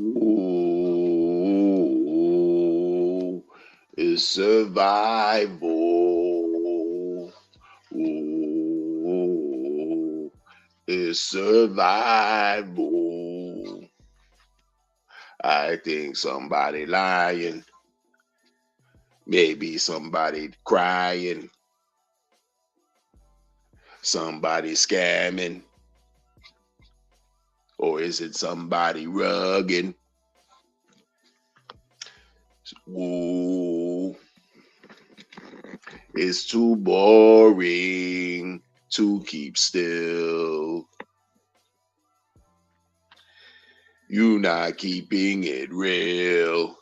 Ooh, it's survival. Ooh, it's survival. I think somebody lying, maybe somebody crying, somebody scamming, or is it somebody rugging? Ooh, it's too boring to keep still. You not keeping it real.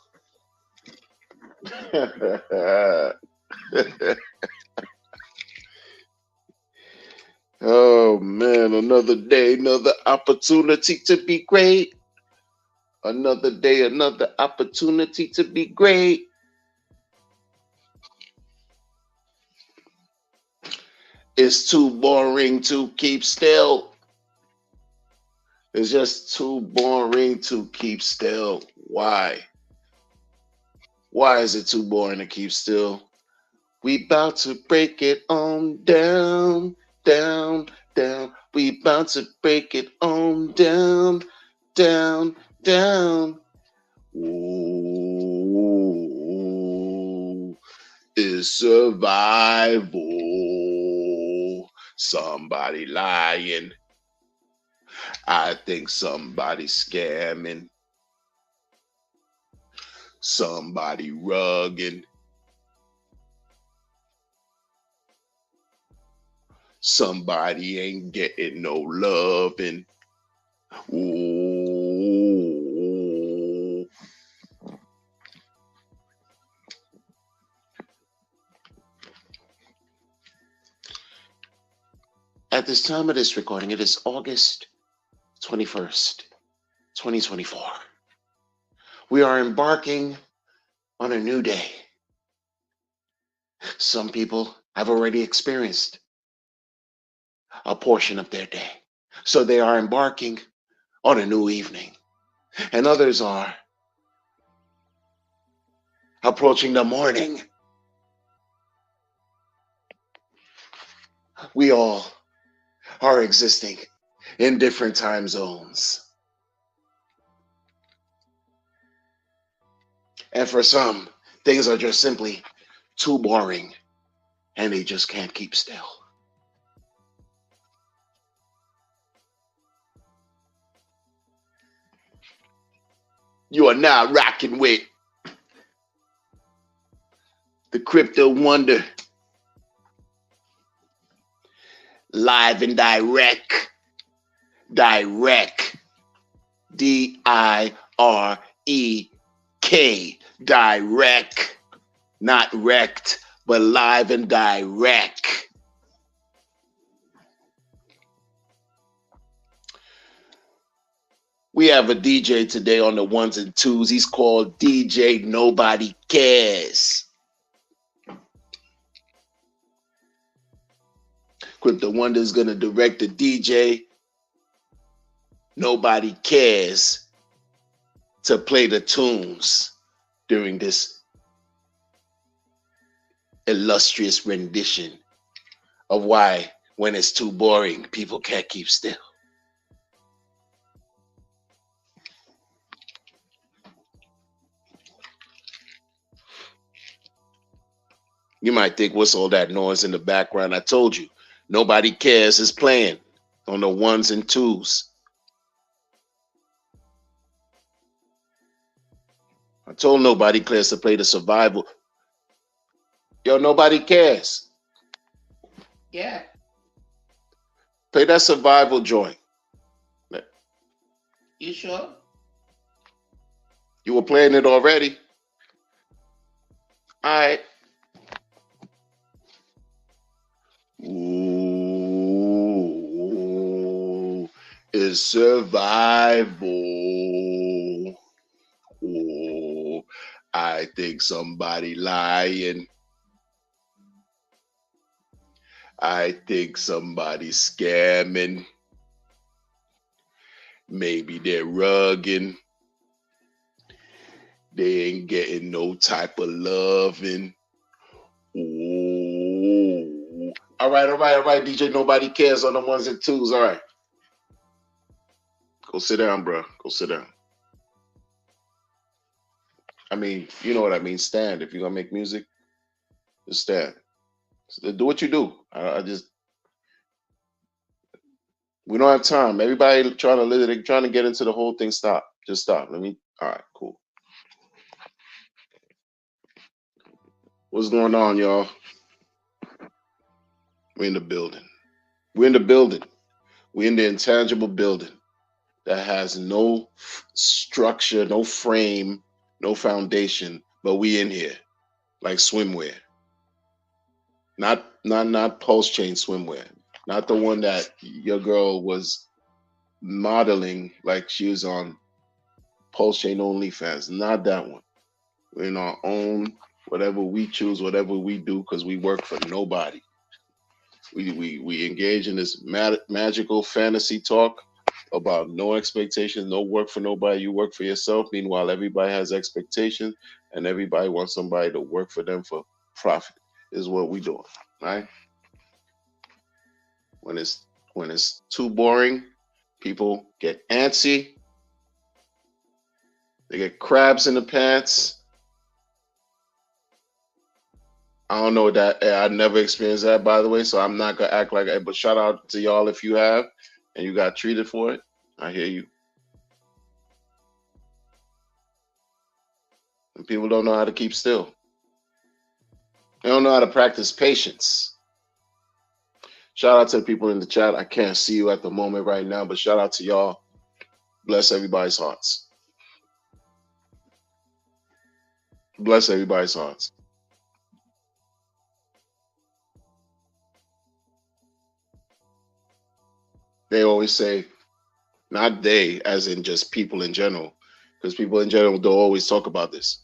Oh man, another day, another opportunity to be great. Another day, another opportunity to be great. It's too boring to keep still. It's just too boring to keep still. Why? Why is it too boring to keep still? We about to break it on down, down, down. We about to break it on down, down, down. Ooh, it's survival. Somebody lying. I think somebody scamming. Somebody rugging. Somebody ain't getting no loving. Ooh. At this time of this recording, it is August 21st, 2024. We are embarking on a new day. Some people have already experienced a portion of their day, so they are embarking on a new evening, and others are approaching the morning. We all are existing in different time zones. And for some, things are just simply too boring and they just can't keep still. You are now rocking with the Crypto Wonder, live and direct, DIREK, direct, not wrecked, but live and direct. We have a DJ today on the ones and twos. He's called DJ Nobody Cares. Crypto Wonder is going to direct the DJ Nobody Cares to play the tunes during this illustrious rendition of why, when it's too boring, people can't keep still. You might think, what's all that noise in the background? I told you, Nobody Cares is playing on the ones and twos. I told Nobody Cares to play the survival. Yo, Nobody Cares. Yeah. Play that survival joint. You sure? You were playing it already? All right. Ooh, it's survival. Ooh, I think somebody lying. I think somebody scamming. Maybe they're rugging. They ain't getting no type of loving. Ooh. All right, DJ. Nobody cares on the ones and twos. All right. Go sit down, bro. Go sit down. I mean, you know what I mean. Stand. If you're gonna make music, just stand. Do what you do. I just we don't have time. Everybody trying to live it, trying to get into the whole thing. Stop. Just stop. Let me. All right. Cool. What's going on, y'all? We're in the building. We're in the building. We're in the intangible building that has no structure, no frame, no foundation, but we in here like swimwear. Not pulse chain swimwear. Not the one that your girl was modeling like she was on pulse chain OnlyFans. Not that one. We're in our own whatever we choose, whatever we do, because we work for nobody. We engage in this magical fantasy talk about no expectations, no work for nobody. You work for yourself. Meanwhile, everybody has expectations, and everybody wants somebody to work for them for profit. Is what we doing, right? When it's too boring, people get antsy. They get crabs in the pants. I don't know that I never experienced that, by the way, so I'm not gonna act like it. But shout out to y'all if you have and you got treated for it. I hear you. And people don't know how to keep still. They don't know how to practice patience. Shout out to the people in the chat. I can't see you at the moment right now, but shout out to y'all. Bless everybody's hearts. Bless everybody's hearts. They always say, not they, as in just people in general, because people in general don't always talk about this.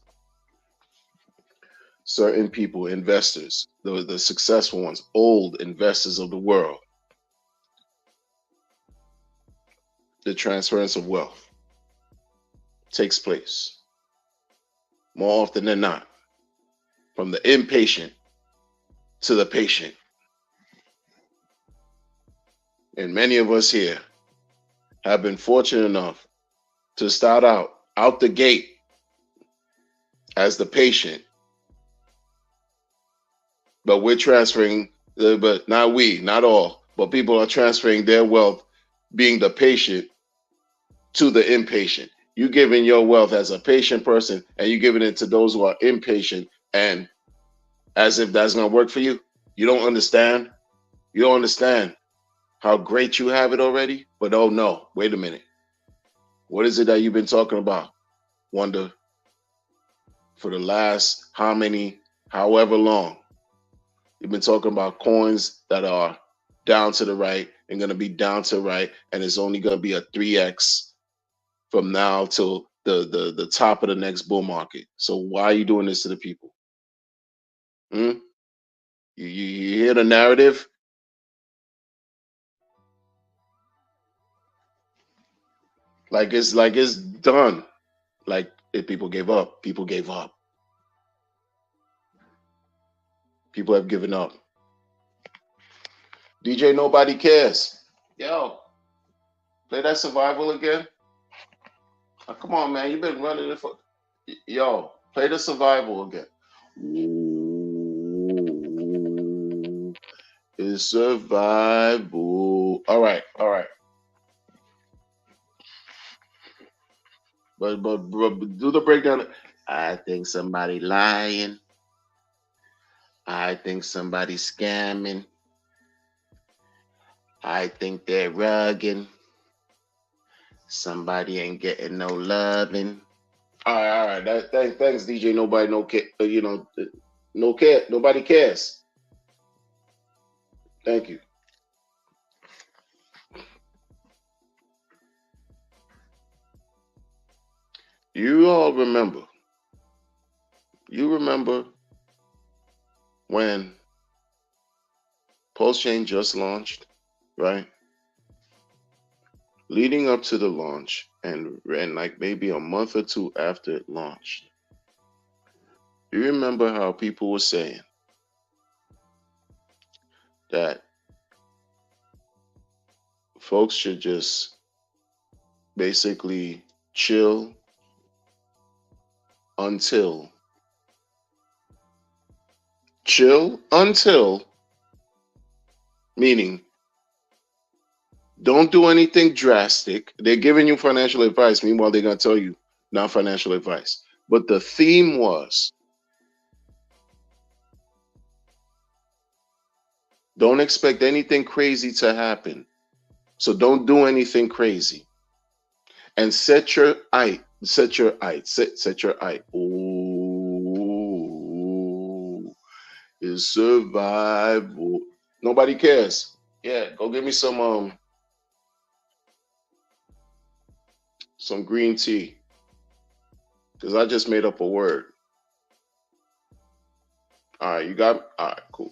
Certain people, investors, the successful ones, old investors of the world, the transference of wealth takes place more often than not from the impatient to the patient. And many of us here have been fortunate enough to start out the gate as the patient, but we're transferring, but not we, not all, but people are transferring their wealth, being the patient, to the impatient. You giving your wealth as a patient person, and you giving it to those who are impatient, and as if that's gonna work for you. You don't understand. You don't understand how great you have it already. But oh no, wait a minute. What is it that you've been talking about, Wonder, for the last how many, however long? You've been talking about coins that are down to the right and going to be down to the right, and it's only going to be a 3x from now till the top of the next bull market. So why are you doing this to the people? Hmm? You hear the narrative? Like it's done. Like if people gave up, people gave up. People have given up. DJ, nobody cares. Yo, play that survival again. Oh, come on, man. You've been running it for. Yo, play the survival again. Ooh, it's survival. All right. But do the breakdown. I think somebody lying. I think somebody scamming. I think they're rugging. Somebody ain't getting no loving. All right. Thanks, DJ. Nobody, no care. No care. Nobody cares. Thank you. You all remember. You remember when Pulse Chain just launched, right? Leading up to the launch and like maybe a month or two after it launched, You remember how people were saying that folks should just basically chill until chill until meaning don't do anything drastic. They're giving you financial advice. Meanwhile, they're going to tell you not financial advice. But the theme was don't expect anything crazy to happen. So don't do anything crazy. And set your eye. Ooh, is survival. Nobody cares. Yeah, go get me some green tea. Because I just made up a word. All right, you got all right, cool.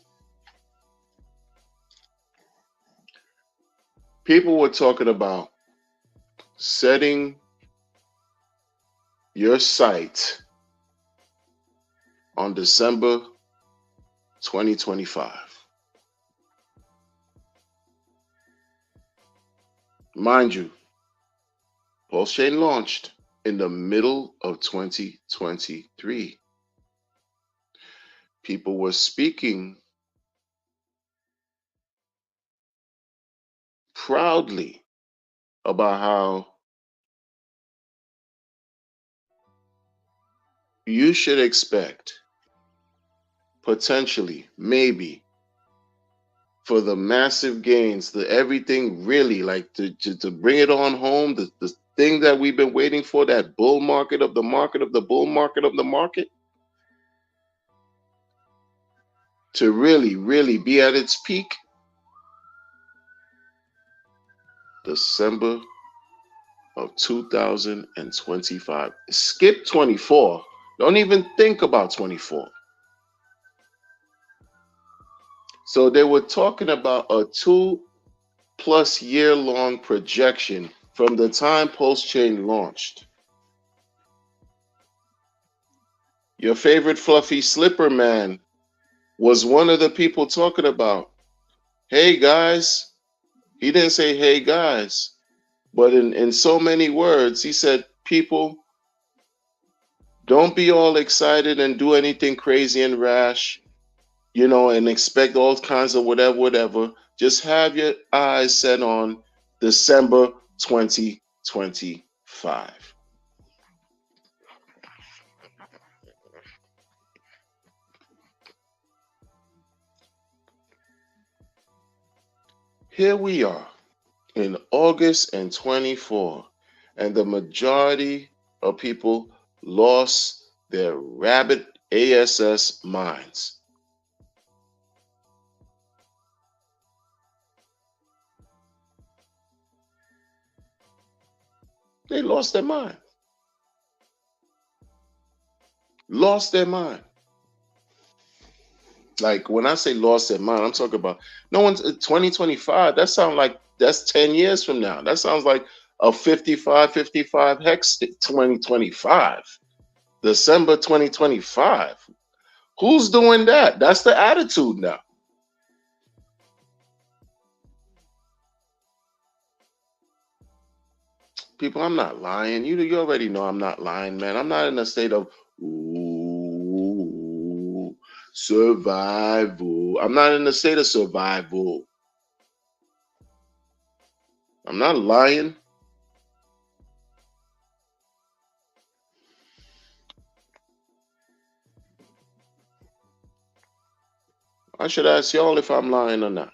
People were talking about setting your sight on December 2025. Mind you, Pulse Chain launched in the middle of 2023. People were speaking proudly about how you should expect, potentially, maybe, for the massive gains, the everything really, like to bring it on home, the thing that we've been waiting for, that bull market of the market of the bull market of the market, to really, really be at its peak, December of 2025. Skip 24. Don't even think about 24. So they were talking about a 2+ year long projection from the time Pulse Chain launched. Your favorite fluffy slipper man was one of the people talking about, hey guys. He didn't say, hey guys, but in so many words, he said, people, don't be all excited and do anything crazy and rash, and expect all kinds of whatever, whatever. Just have your eyes set on December 2025. Here we are in August and 24, and the majority of people lost their rabid ASS minds. They lost their mind. Lost their mind. Like when I say lost their mind, I'm talking about no one's 2025. That sounds like that's 10 years from now. That sounds like a 55 hex 2025. December 2025. Who's doing that? That's the attitude now. People, I'm not lying. You already know I'm not lying, man. I'm not in a state of ooh, survival. I'm not in a state of survival. I'm not lying. I should ask y'all if I'm lying or not.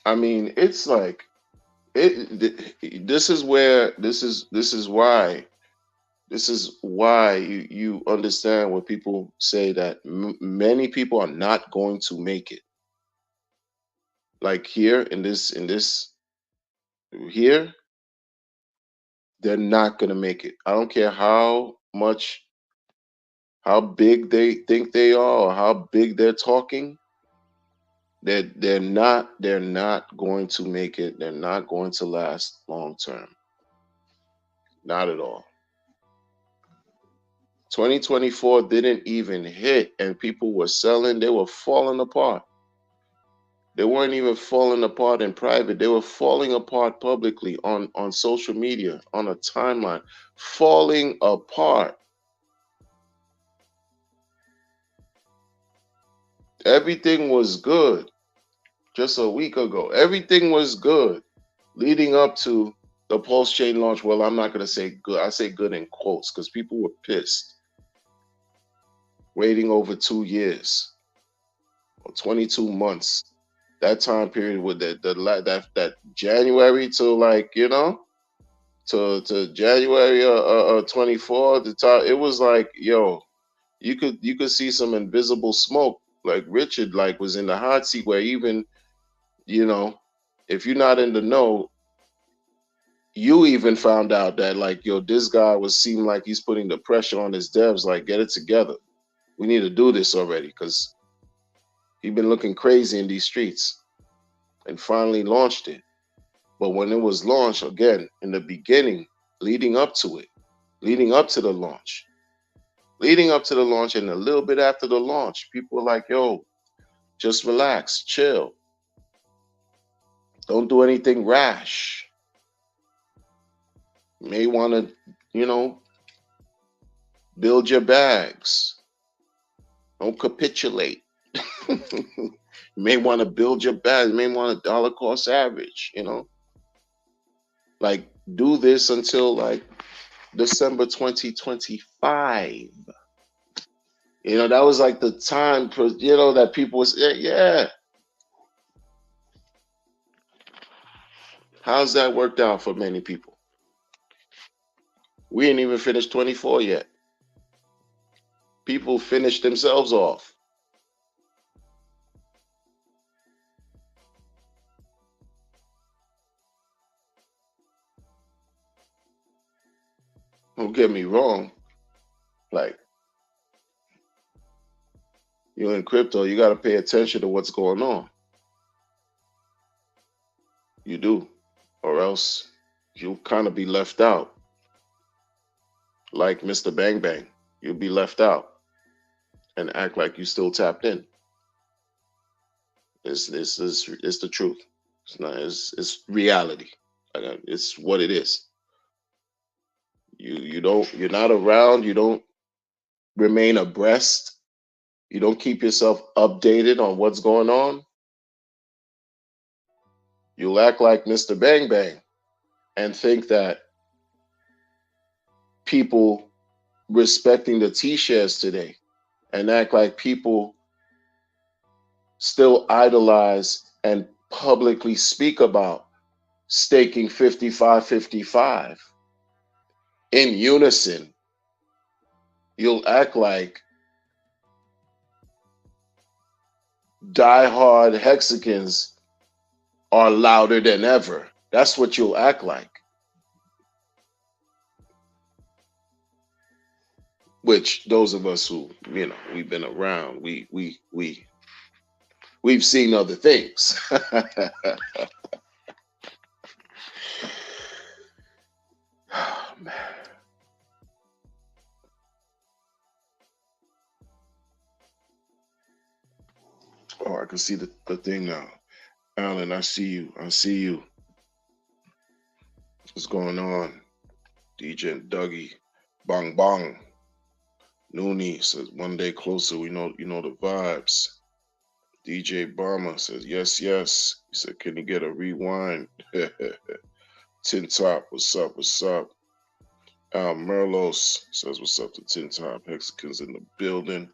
I mean, it's like this is where this is why you understand when people say that many people are not going to make it. Like here in this here, they're not going to make it. I don't care how big they think they are or how big they're talking. They're not going to make it. They're not going to last long term. Not at all. 2024 didn't even hit, and people were selling. They were falling apart. They weren't even falling apart in private. They were falling apart publicly on social media, on a timeline, falling apart. Everything was good just a week ago. Everything was good leading up to the Pulse Chain launch. Well, I'm not going to say good. I say good in quotes because people were pissed waiting over 2 years or 22 months. That time period with that January to to January 24, the time it was like, yo, you could see some invisible smoke. Like Richard was in the hot seat where even, you know, if you're not in the know, you even found out that this guy seemed like he's putting the pressure on his devs, like, get it together. We need to do this already because he's been looking crazy in these streets, and finally launched it. But when it was launched, again, in the beginning, leading up to it, leading up to the launch, leading up to the launch, and a little bit after the launch, people were like, yo, just relax, chill. Don't do anything rash. You may want to, build your bags. Don't capitulate. You may want to build your bags. You may want a dollar cost average, Like, do this until December 2025. That was like the time, that people was, yeah. How's that worked out for many people? We ain't even finished 24 yet. People finished themselves off. Don't get me wrong. Like, you're in crypto, you got to pay attention to what's going on. You do. Or else you'll kind of be left out. Like Mr. Bang Bang. You'll be left out and act like you still tapped in. It's the truth. It's not. It's reality. It's what it is. You're not around. You don't remain abreast. You don't keep yourself updated on what's going on. You'll act like Mr. Bang Bang and think that people respecting the T-shares today, and act like people still idolize and publicly speak about staking 55-55 in unison. You'll act like diehard Hexicans are louder than ever. That's what you'll act like. Which those of us who, we've been around, we've seen other things. Oh, man. Oh, I can see the thing now. Alan, I see you. I see you. What's going on? DJ and Dougie. Bang bang. Noonie says 1 day closer. We know the vibes. DJ Barmer says yes, yes. He said, can you get a rewind? Tin Top, what's up? What's up? Merlos says what's up to Tin Top. Hexicans in the building.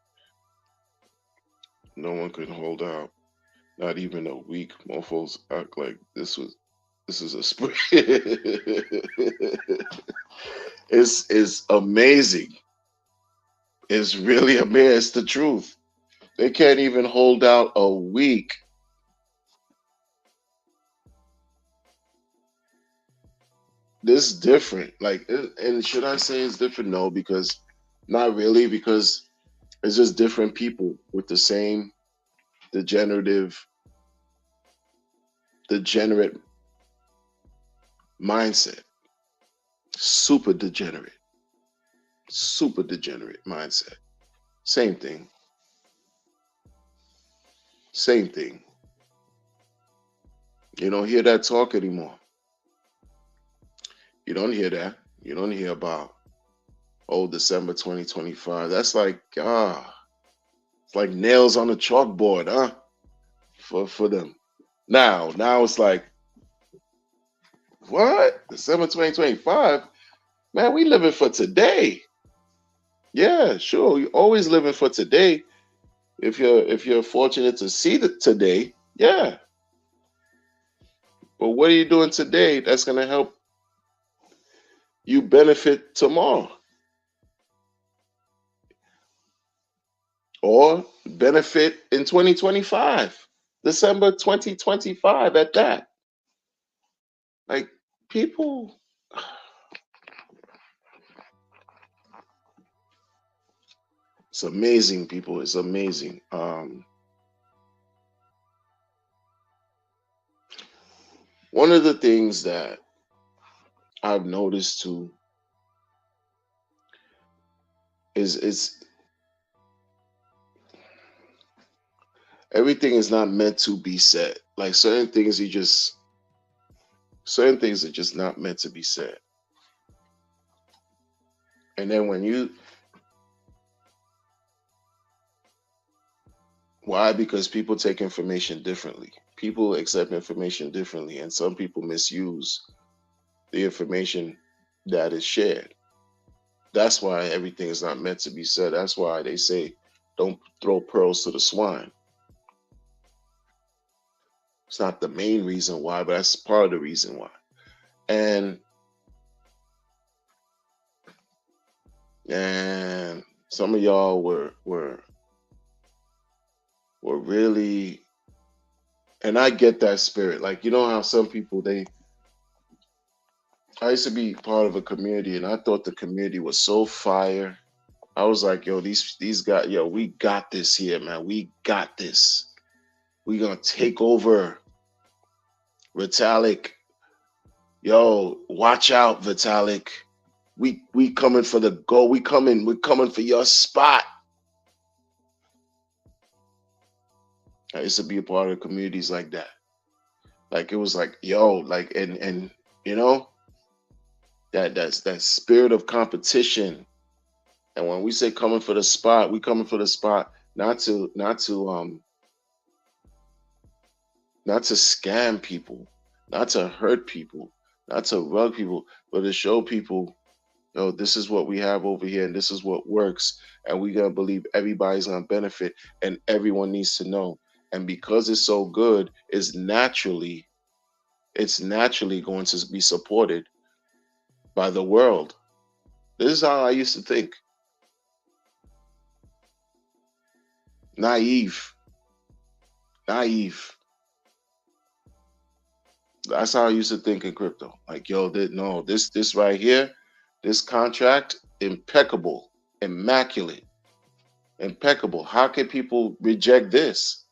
No one can hold out. Not even a week. Mofos act like this is a spring. It's amazing. It's really amazing. It's the truth. They can't even hold out a week. This is different. And should I say it's different? No, because not really, because it's just different people with the same degenerate mindset. Super degenerate. Super degenerate mindset. Same thing. Same thing. You don't hear that talk anymore. You don't hear that. You don't hear about, oh, December 2025. That's like, it's like nails on a chalkboard, huh? For them. Now it's like, what? December 2025? Man, we living for today. Yeah, sure. You always living for today. If you're fortunate to see the today, yeah. But what are you doing today that's gonna help you benefit tomorrow? Or benefit in 2025, December 2025 at that. Like people, it's amazing, people. It's amazing. One of the things that I've noticed too is everything is not meant to be said. Like certain things are just not meant to be said. And then why? Because people take information differently. People accept information differently, and some people misuse the information that is shared. That's why everything is not meant to be said. That's why they say don't throw pearls to the swine. It's not the main reason why, but that's part of the reason why. And and some of y'all were really, and I get that spirit. Like you know how some people they I used to be part of a community and I thought the community was so fire. I was like, yo, these guys, yo, we got this here, man. We got this. We gonna take over Vitalik. Yo, watch out, Vitalik. We coming for the goal. We're coming for your spot. I used to be a part of communities like that. Like it was like, yo, like and you know, that's that spirit of competition. And when we say coming for the spot, we coming for the spot not to scam people, not to hurt people, not to rug people, but to show people, yo, this is what we have over here and this is what works. And we're gonna believe everybody's gonna benefit and everyone needs to know. And because it's so good, it's naturally going to be supported by the world. This is how I used to think. Naive. Naive. That's how I used to think in crypto. Like, yo, no, this right here, this contract, impeccable, immaculate, impeccable. How can people reject this?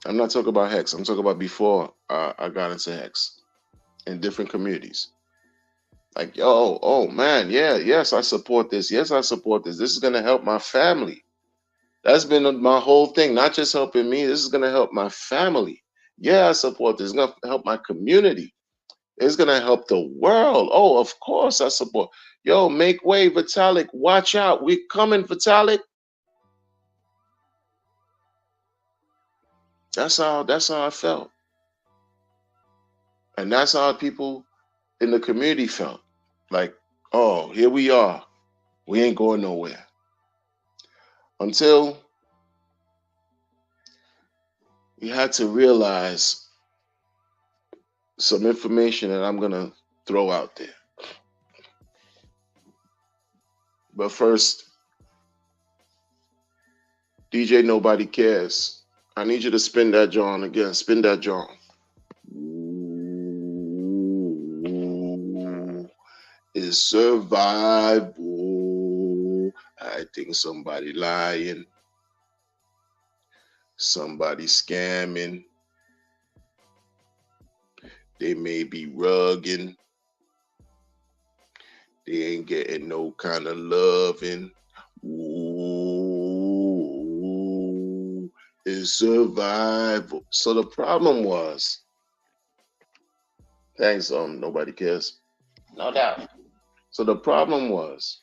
I'm not talking about Hex. I'm talking about before I got into Hex in different communities. Like, yo, oh man, yeah, yes, I support this. Yes, I support this. This is gonna help my family. That's been my whole thing, not just helping me. This is gonna help my family. Yeah, I support this. It's gonna help my community. It's gonna help the world. Oh, of course I support. Yo, make way, Vitalik. Watch out. We coming, Vitalik. That's how I felt. And that's how people in the community felt. Like, oh, here we are. We ain't going nowhere. Until you had to realize some information that I'm gonna throw out there. But first, DJ Nobody Cares. I need you to spin that John again. Spin that John. Ooh, it's survival. I think somebody lying, somebody scamming, they may be rugging, They ain't getting no kind of loving. Ooh, it's survival. So the problem was, thanks, nobody cares. No doubt. So the problem was,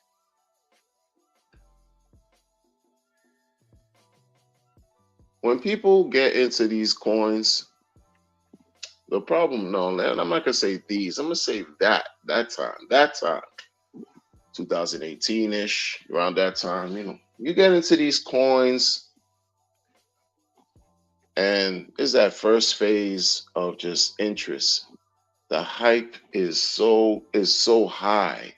when people get into these coins, the problem, no, I'm not gonna say these. I'm gonna say that time, 2018-ish, around that time. You get into these coins, and it's that first phase of just interest. The hype is so high.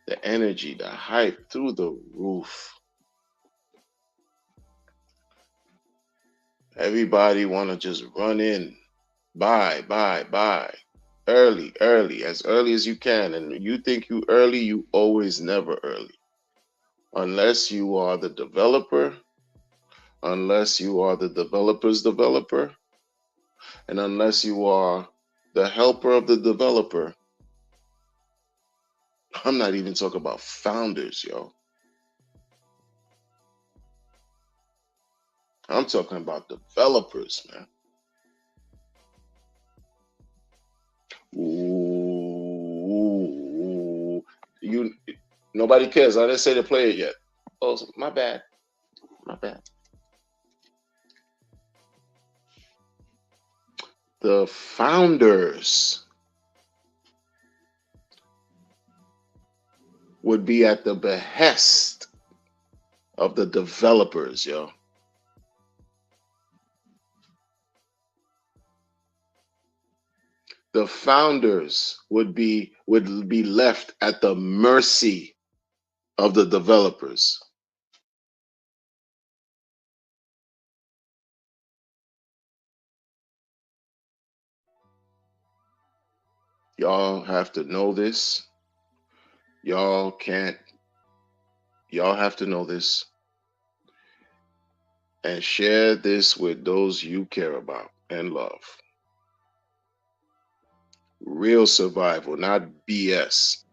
The energy, the hype through the roof. Everybody want to just run in, buy, early, as early as you can. And you think you early, you always never early. Unless you are the developer, unless you are the developer's developer, and unless you are the helper of the developer. I'm not even talking about founders, yo. I'm talking about developers, man. Ooh, nobody cares. I didn't say to play it yet. Oh, my bad. My bad. The founders would be at the behest of the developers, yo. The founders would be left at the mercy of the developers. Y'all have to know this. Y'all can't. Y'all have to know this and share this with those you care about and love. Real survival, not BS,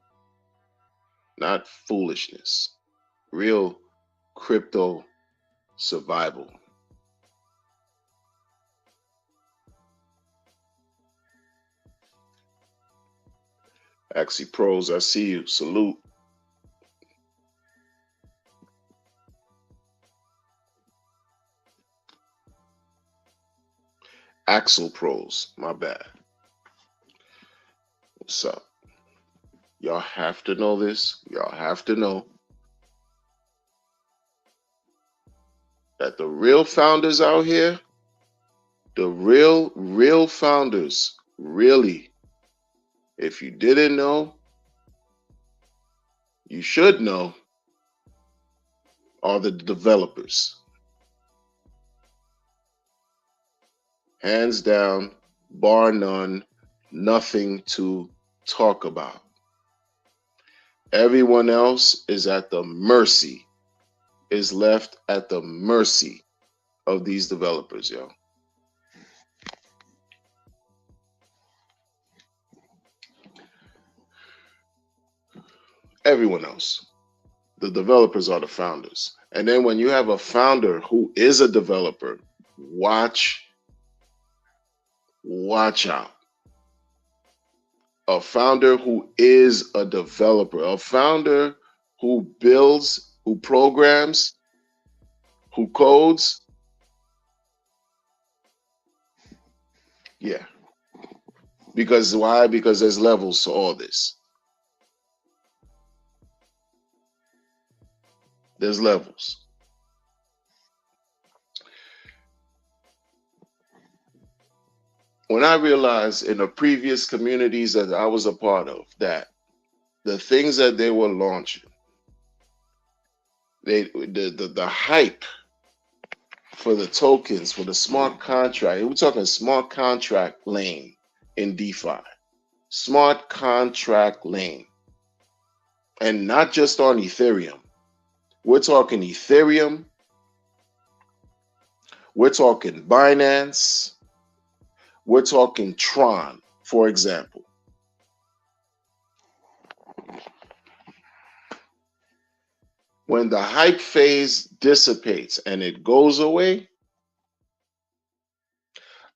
not foolishness. Real crypto survival. Axie Pros, I see you. Salute. Axel Pros, my bad. What's up? Y'all have to know this. Y'all have to know that the real founders out here, the real founders, really, if you didn't know, you should know, are the developers. Hands down, bar none, nothing to talk about. Everyone else is at the mercy, is left at the mercy of these developers, yo. Everyone else. The developers are the founders. And then when you have a founder who is a developer, watch out. A founder who is a developer, a founder who builds, who programs, who codes. Yeah. Because why? Because there's levels to all this. There's levels. When I realized in the previous communities that I was a part of that the things that they were launching, the hype for the tokens, for the smart contract, we're talking smart contract lane in DeFi. Smart contract lane. And not just on Ethereum. We're talking Ethereum. We're talking Binance. We're talking Tron, for example. When the hype phase dissipates and it goes away,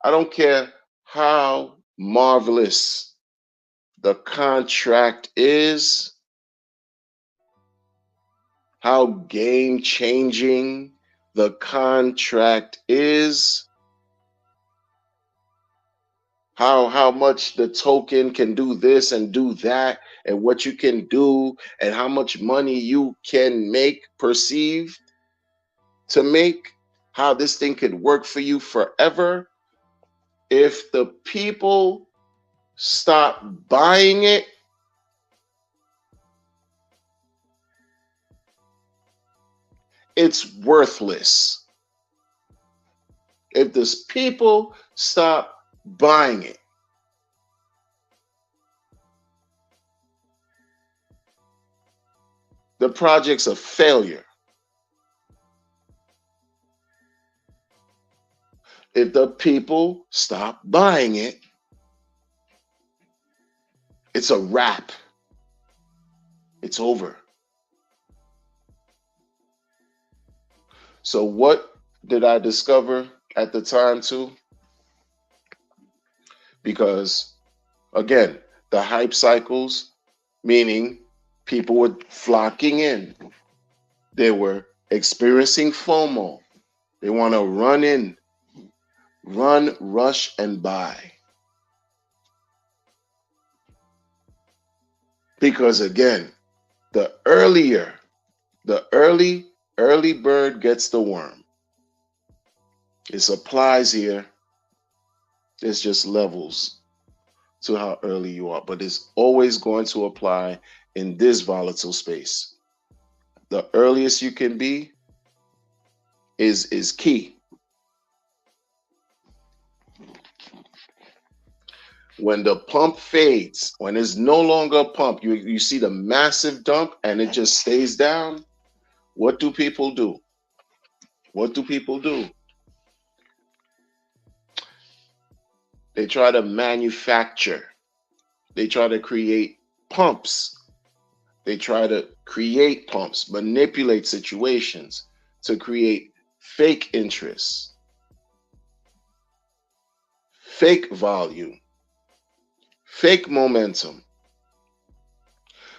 I don't care how marvelous the contract is, how game changing the contract is, how much the token can do this and do that, and what you can do, and how much money you can make, perceived to make, how this thing could work for you forever. If the people stop buying it, it's worthless. If the people stop buying it, the project's a failure. If the people stop buying it, it's a wrap. It's over. So what did I discover at the time too? Because again, the hype cycles, meaning people were flocking in. They were experiencing FOMO. They want to run in, run, rush, and buy. Because again, the early bird gets the worm. It applies here. There's just levels to how early you are, but it's always going to apply in this volatile space. The earliest you can be is key. When the pump fades, when it's no longer a pump, you see the massive dump and it just stays down. What do people do? What do people do? They try to manufacture. They try to create pumps. They try to create pumps, manipulate situations to create fake interest, fake volume, fake momentum.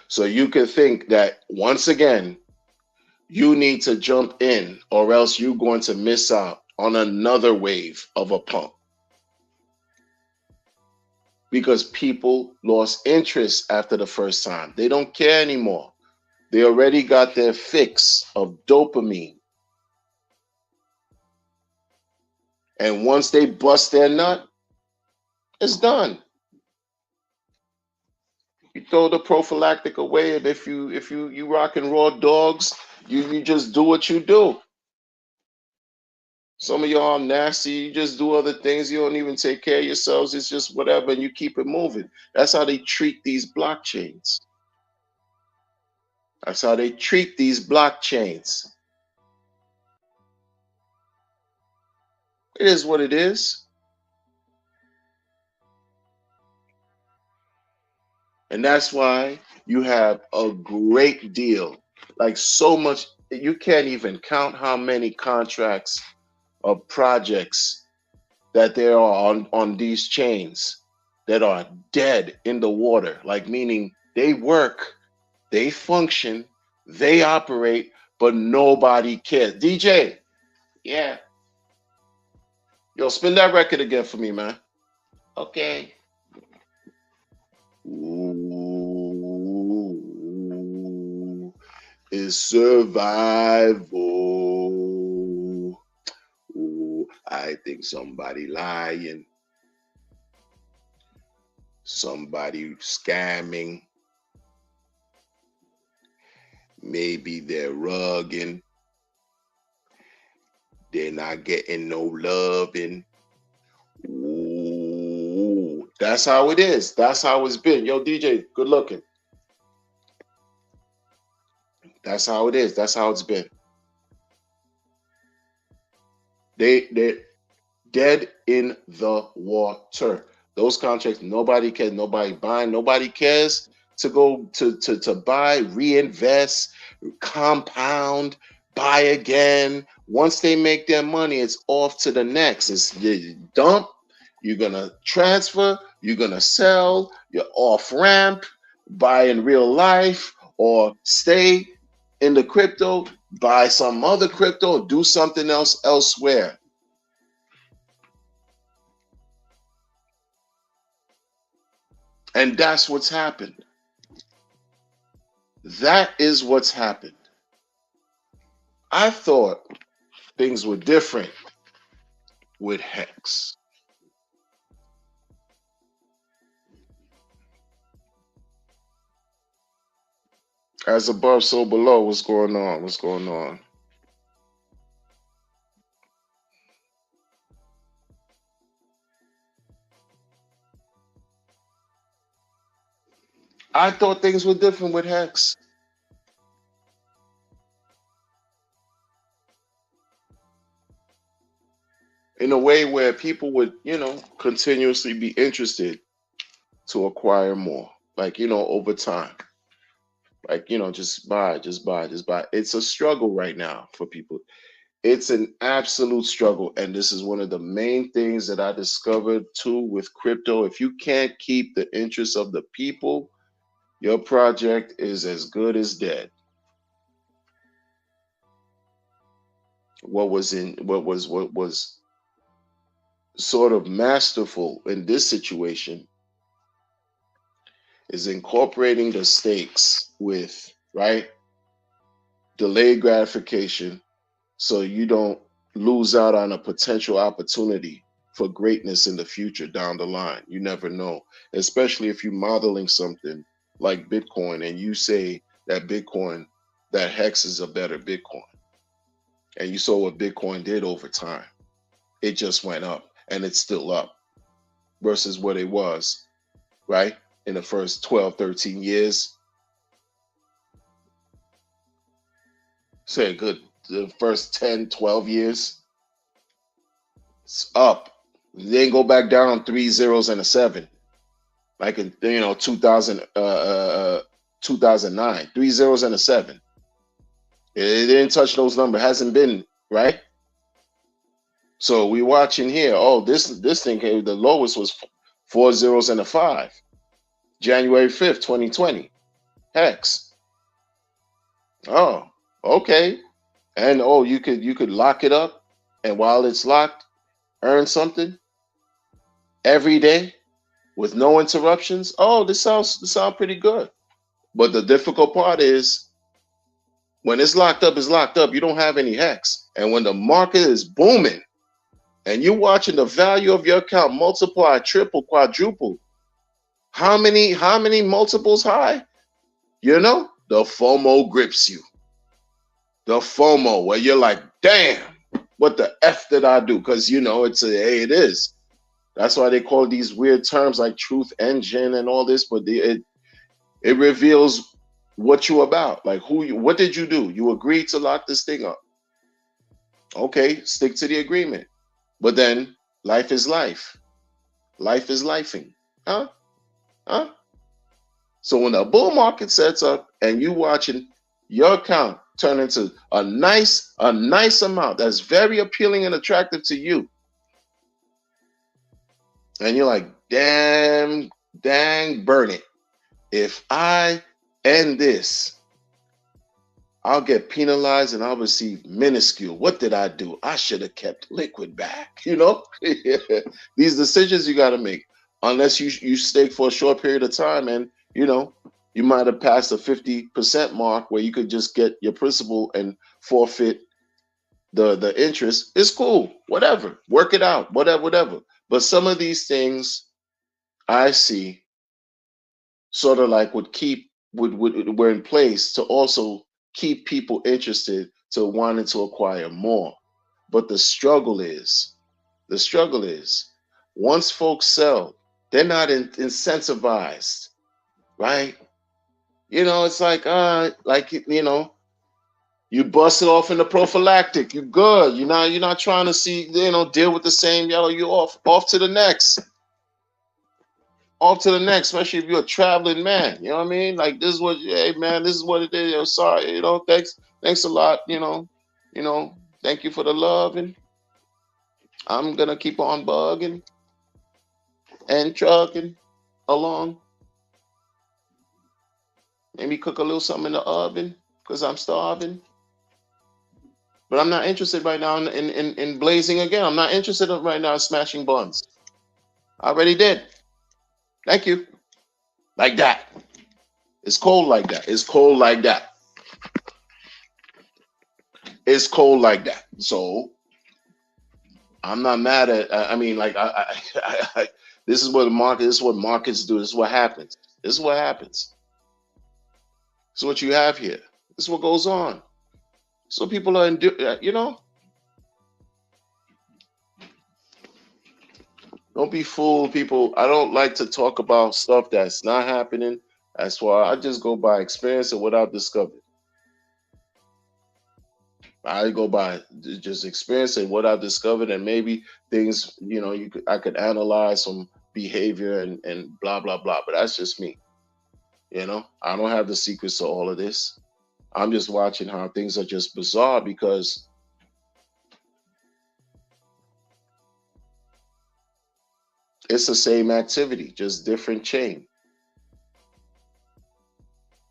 So you can think that once again, you need to jump in or else you're going to miss out on another wave of a pump. Because people lost interest after the first time. They don't care anymore. They already got their fix of dopamine. And once they bust their nut, it's done. You throw the prophylactic away, and if you rocking raw dogs, you just do what you do. Some of y'all nasty, you just do other things, you don't even take care of yourselves, it's just whatever, and you keep it moving. That's how they treat these blockchains. That's how they treat these blockchains. It is what it is. And that's why you have a great deal, like so much, you can't even count how many contracts of projects that there are on these chains that are dead in the water, like meaning they work, they function, they operate, but nobody cares. DJ, Yeah. yo, spin that record again for me, man. Okay. Ooh, it's survival. Ooh, I think somebody lying, somebody scamming, maybe they're rugging, they're not getting no loving. Ooh, that's how it is. That's how it's been. Yo, DJ, good looking. That's how it is. That's how it's been. They're dead in the water. Those contracts, nobody cares. Nobody buying. Nobody cares to go to buy, reinvest, compound, buy again. Once they make their money, it's off to the next. It's you dump, you're gonna transfer, you're gonna sell, you're off ramp, buy in real life, or stay in the crypto, buy some other crypto, do something else elsewhere. And that's what's happened. That is what's happened. I thought things were different with Hex. As above, so below. What's going on? What's going on? I thought things were different with Hex. In a way where people would, continuously be interested to acquire more. Like, over time. Like, just buy, just buy, just buy. It's a struggle right now for people. It's an absolute struggle. And this is one of the main things that I discovered too with crypto. If you can't keep the interests of the people, your project is as good as dead. What was sort of masterful in this situation is incorporating the stakes with, right, delayed gratification, so you don't lose out on a potential opportunity for greatness in the future down the line. You never know, especially if you're modeling something like Bitcoin and you say that Hex is a better Bitcoin. And you saw what Bitcoin did over time. It just went up and it's still up versus what it was, right? In the first 12, 13 years. Say the first 10, 12 years. It's up. Then go back down 3 zeros and a 7. Like in 2009, 3 zeros and a 7. It didn't touch those numbers. Hasn't been, right? So we watching here. Oh, this thing came. The lowest was 4 zeros and a 5. January 5th, 2020. Hex. Oh, okay. And you could lock it up, and while it's locked, earn something every day with no interruptions. Oh, this sounds pretty good. But the difficult part is when it's locked up, it's locked up. You don't have any Hex. And when the market is booming and you're watching the value of your account multiply, triple, quadruple, how many multiples high? The FOMO grips you. The FOMO, where you're like, damn, what the F did I do? Because it is. That's why they call these weird terms like truth engine and all this, but it reveals what you about. Like what did you do? You agreed to lock this thing up. Okay, stick to the agreement. But then life is life. Life is lifing. Huh? So when the bull market sets up and you watching your account turn into a nice amount that's very appealing and attractive to you, and you're like, dang, burn it. If I end this, I'll get penalized and I'll receive minuscule. What did I do? I should have kept liquid back. These decisions you got to make. Unless you stake for a short period of time and, you might have passed the 50% mark where you could just get your principal and forfeit the interest. It's cool. Whatever. Work it out. Whatever. But some of these things I see sort of like were in place to also keep people interested to wanting to acquire more. But the struggle is once folks sell, they're not incentivized, right? It's like, you bust it off in the prophylactic. You good. You're not trying to see, deal with the same yellow. You off to the next. off to the next, especially if you're a traveling man. You know what I mean? Like this is what, hey man, this is what it is. Yo, sorry, thanks a lot. Thank you for the love, and I'm gonna keep on bugging and trucking along. Maybe cook a little something in the oven because I'm starving. But I'm not interested right now in blazing again. I'm not interested right now in smashing buns. I already did. Thank you. Like that. It's cold like that. It's cold like that. It's cold like that. So I'm not mad at. I mean, like this is what the market. This is what markets do. This is what happens. This is what happens. This is what you have here. This is what goes on. So people are, don't be fooled, people. I don't like to talk about stuff that's not happening. That's why I just go by experience and what I've discovered. I go by just experience and what I've discovered, and maybe things, I could analyze some behavior and blah blah blah. But that's just me. I don't have the secrets to all of this. I'm just watching how things are just bizarre because it's the same activity, just different chain.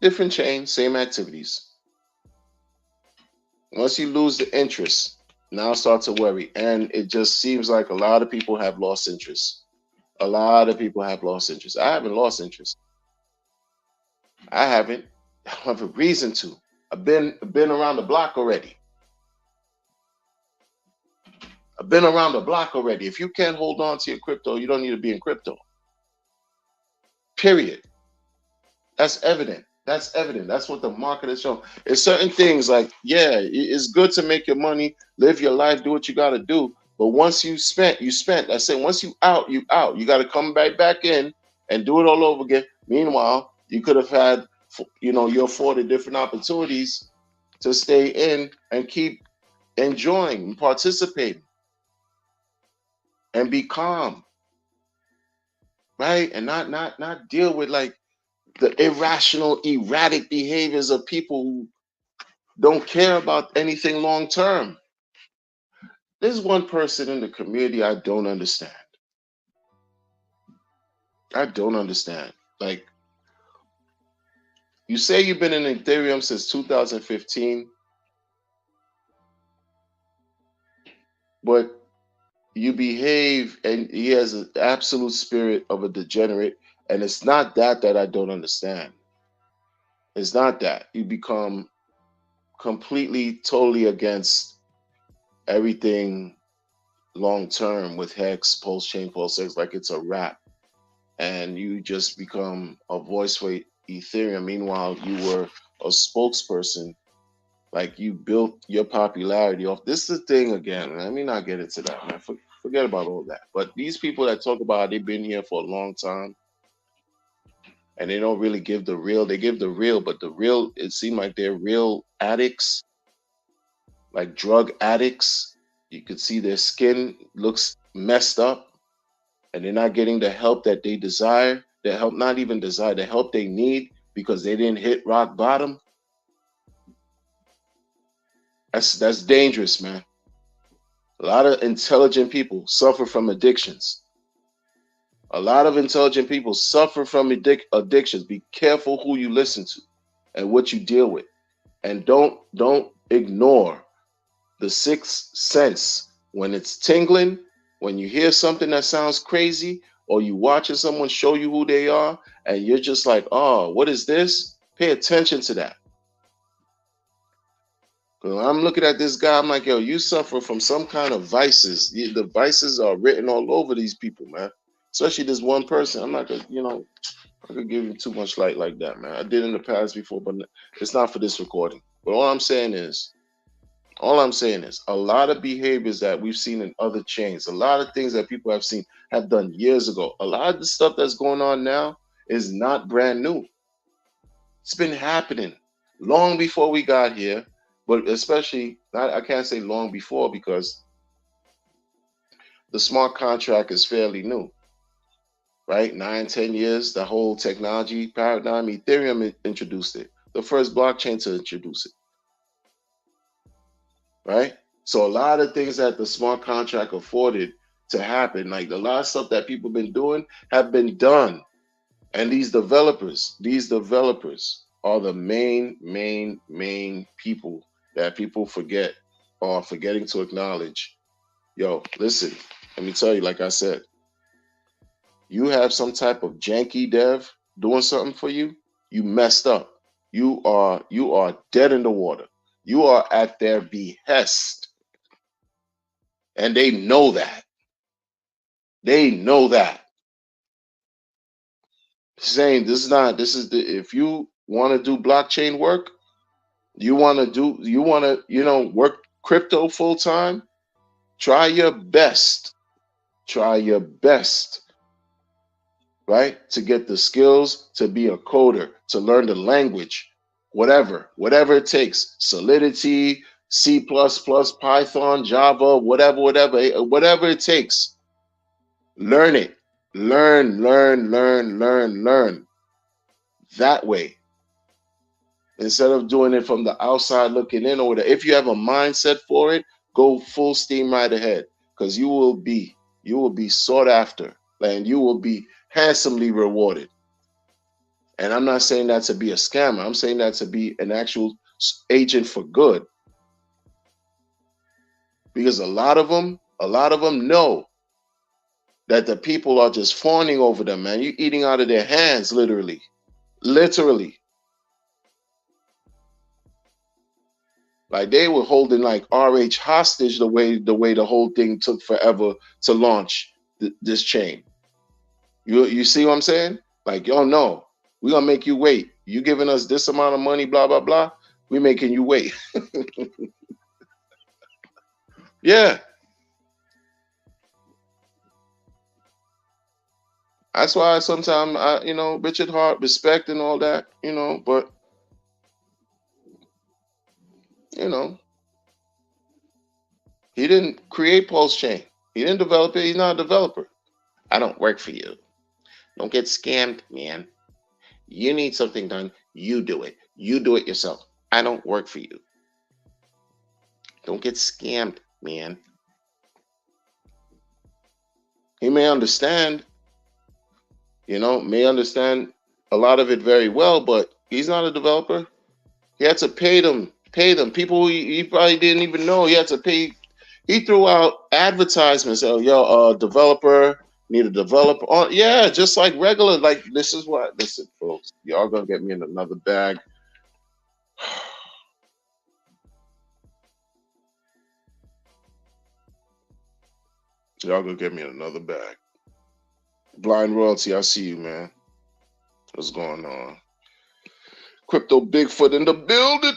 Different chain, same activities. Once you lose the interest, now start to worry. And it just seems like a lot of people have lost interest. A lot of people have lost interest. I haven't lost interest. I haven't. I don't have a reason to. I've been around the block already. I've been around the block already. If you can't hold on to your crypto, you don't need to be in crypto. Period. That's evident. That's evident. That's what the market is showing. It's certain things like, yeah, it's good to make your money, live your life, do what you got to do. But once you spent, you spent. I said, once you out, you out. You got to come back in and do it all over again. Meanwhile, you could have had, you're afforded different opportunities to stay in and keep enjoying and participating and be calm, right? And not deal with like the irrational, erratic behaviors of people who don't care about anything long term. There's one person in the community I don't understand. I don't understand. Like, you say you've been in Ethereum since 2015, but you behave, and he has an absolute spirit of a degenerate. And it's not that I don't understand. It's not that. You become completely, totally against everything long term with Hex, Pulse Chain, Pulse X, like it's a wrap. And you just become a voice for Ethereum. Meanwhile, you were a spokesperson. Like, you built your popularity off. This is the thing again. Let me not get into that, man. Forget about all that. But these people that talk about they've been here for a long time and they don't really give the real. They give the real, but the real, it seems like they're real addicts, like drug addicts. You could see their skin looks messed up and they're not getting the help that they desire, the help, not even desire, the help they need because they didn't hit rock bottom. That's dangerous, man. A lot of intelligent people suffer from addictions. A lot of intelligent people suffer from addictions. Be careful who you listen to and what you deal with. And don't ignore the sixth sense. When it's tingling, when you hear something that sounds crazy, or you watching someone show you who they are, and you're just like, oh, what is this? Pay attention to that. Because I'm looking at this guy, I'm like, yo, you suffer from some kind of vices. The vices are written all over these people, man. Especially this one person. I'm not gonna, I could give him too much light like that, man. I did in the past before, but it's not for this recording. But all I'm saying is a lot of behaviors that we've seen in other chains, a lot of things that people have done years ago. A lot of the stuff that's going on now is not brand new. It's been happening long before we got here, but especially, I can't say long before because the smart contract is fairly new. right? 9, 10 years, the whole technology paradigm. Ethereum introduced it, the first blockchain to introduce it, right? So a lot of things that the smart contract afforded to happen, like a lot of stuff that people been doing, have been done. And these developers are the main people that people forget or forgetting to acknowledge. Yo, listen, let me tell you, like I said, you have some type of janky dev doing something for you, you messed up. You are dead in the water. You are at their behest. And they know that. They know that. Saying this is the if you want to do blockchain work, you want to, work crypto full time, try your best. Try your best, right? To get the skills to be a coder, to learn the language, whatever it takes. Solidity, C++, Python, Java, whatever it takes. Learn it. Learn. That way, instead of doing it from the outside looking in, or if you have a mindset for it, go full steam right ahead, because you will be sought after, and you will be handsomely rewarded. And I'm not saying that to be a scammer. I'm saying that to be an actual agent for good, because a lot of them know that the people are just fawning over them, man. You're eating out of their hands, literally. Like they were holding like RH hostage the way the whole thing took forever to launch this chain. You see what I'm saying? Like, yo, no, we're gonna make you wait. You giving us this amount of money, blah blah blah. We making you wait. Yeah, that's why sometimes Richard Hart, respect and all that, but you know, he didn't create Pulse Chain. He didn't develop it. He's not a developer. I don't work for you. Don't get scammed, man. You need something done. You do it. You do it yourself. I don't work for you. Don't get scammed, man. He may understand a lot of it very well, but he's not a developer. He had to pay them. People he probably didn't even know. He had to pay. He threw out advertisements. Oh, yo, developer, need a developer. Oh, yeah, just like regular. Like, this is what, listen, folks, y'all gonna get me in another bag. Y'all gonna get me in another bag. Blind Royalty, I see you, man. What's going on? Crypto Bigfoot in the building.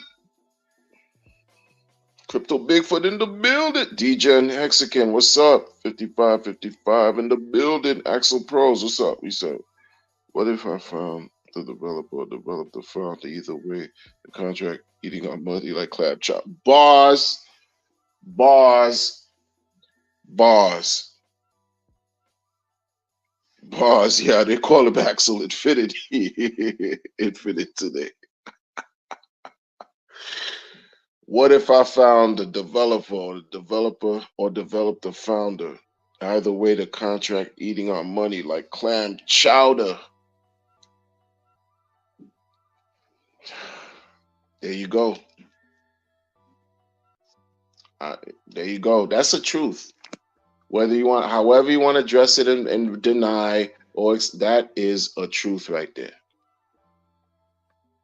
Crypto Bigfoot in the building. DJ and Hexagon, what's up? 5555 in the building. Axel Pros, what's up? What's up? What if I found the developer or developed the founder? Either way, the contract eating our money like clap chop. Bars, bars, bars, bars. Yeah, they call him Axel Infinity. Infinite today. What if I found the developer or developed the founder? Either way, the contract eating our money like clam chowder. There you go. There you go. That's the truth. Whether you want, however you want to dress it and deny, that is a truth right there.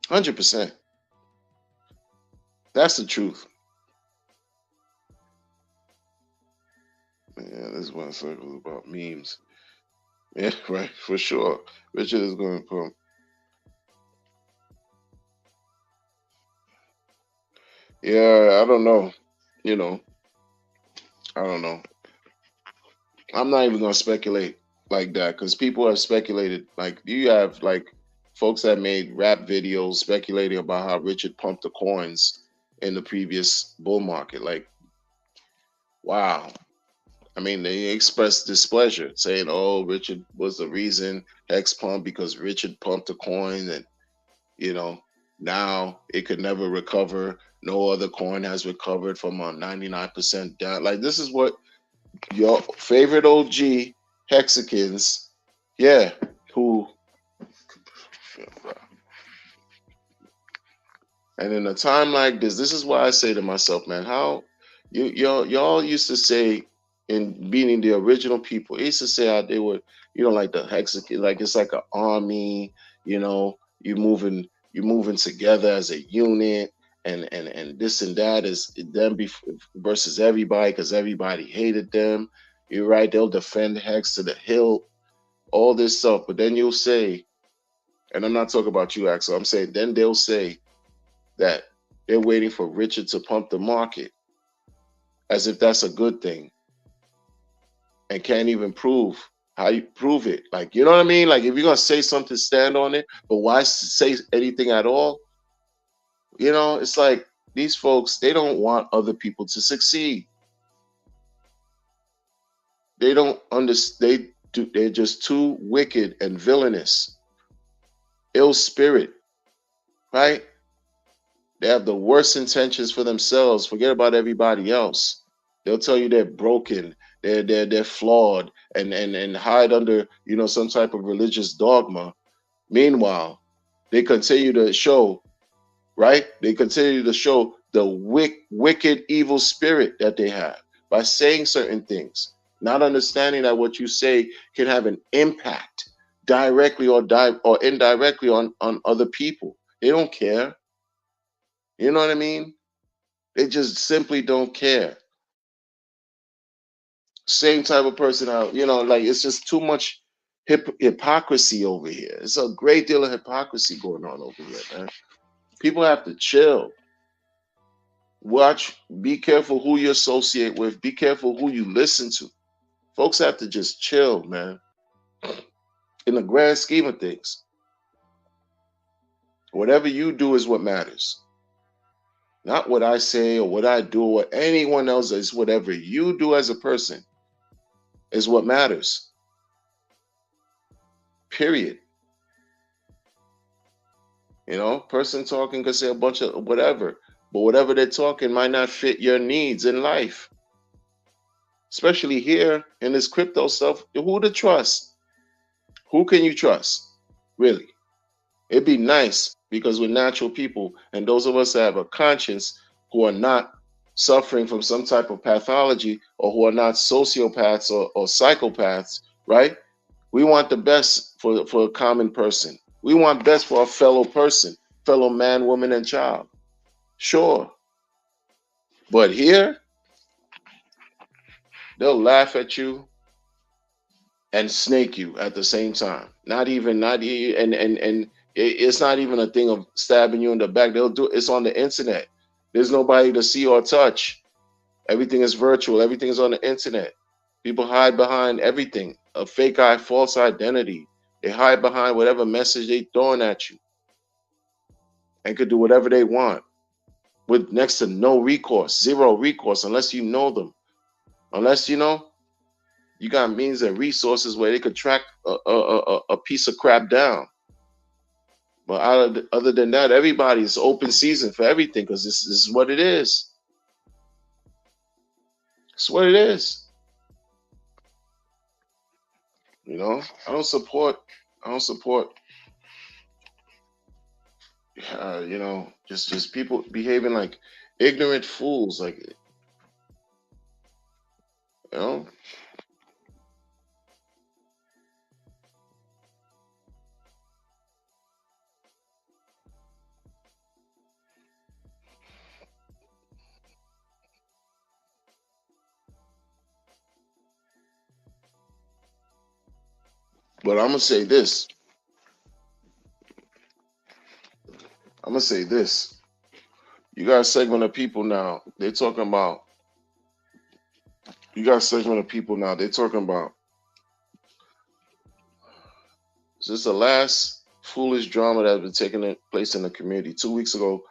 100%. That's the truth. Yeah, this one circle is about memes. Yeah, right, for sure. Richard is going to pump. Yeah, I don't know. You know, I don't know. I'm not even gonna speculate like that, because people have speculated. Like, you have like folks that made rap videos speculating about how Richard pumped the coins in the previous bull market. Like, wow. I mean, they expressed displeasure, saying, "Oh, Richard was the reason Hex pumped because Richard pumped a coin, and you know now it could never recover. No other coin has recovered from a 99% down." Like this is what your favorite OG Hexicans, yeah, who, and in a time like this is why I say to myself, man, how y'all used to say in being the original people, they used to say how they were, like the Hexican, like it's like an army, you moving together as a unit, and this and that is them versus everybody because everybody hated them. You're right, they'll defend Hex to the hill, all this stuff, but then you'll say, and I'm not talking about you, Axel. I'm saying then they'll say that they're waiting for Richard to pump the market as if that's a good thing and can't even prove how you prove it. Like, you know what I mean? Like, if you're going to say something, stand on it, but why say anything at all? It's like these folks, they don't want other people to succeed. They don't understand. They're just too wicked and villainous, ill spirit, right? They have the worst intentions for themselves. Forget about everybody else. They'll tell you they're broken, they're flawed, and hide under some type of religious dogma. Meanwhile, they continue to show, right? They continue to show the wicked, evil spirit that they have by saying certain things, not understanding that what you say can have an impact directly or indirectly on other people. They don't care. You know what I mean? They just simply don't care. Same type of person out, like it's just too much hypocrisy over here. It's a great deal of hypocrisy going on over here, man. People have to chill. Watch, be careful who you associate with, be careful who you listen to. Folks have to just chill, man. In the grand scheme of things, whatever you do is what matters. Not what I say or what I do or what anyone else does. Whatever you do as a person is what matters. Period. Person talking could say a bunch of whatever, but whatever they're talking might not fit your needs in life. Especially here in this crypto stuff, who to trust? Who can you trust? Really? It'd be nice because we're natural people, and those of us that have a conscience who are not suffering from some type of pathology or who are not sociopaths or psychopaths, right? We want the best for a common person. We want best for a fellow person, fellow man, woman, and child. Sure. But here, they'll laugh at you and snake you at the same time. Not even, and it's not even a thing of stabbing you in the back. They'll do it's on the internet. There's nobody to see or touch. Everything is virtual. Everything is on the internet. People hide behind everything, a fake false identity. They hide behind whatever message they throwing at you and could do whatever they want with next to no recourse, zero recourse, unless you know them. Unless you got means and resources where they could track a piece of crap down. But other than that, everybody's open season for everything because this is what it is. It's what it is. I don't support. Just people behaving like ignorant fools, like you know. But I'm gonna say this. I'm gonna say this. You got a segment of people now. They're talking about. You got a segment of people now. They're talking about. Is this the last foolish drama that has been taking place in the community? 2 weeks ago,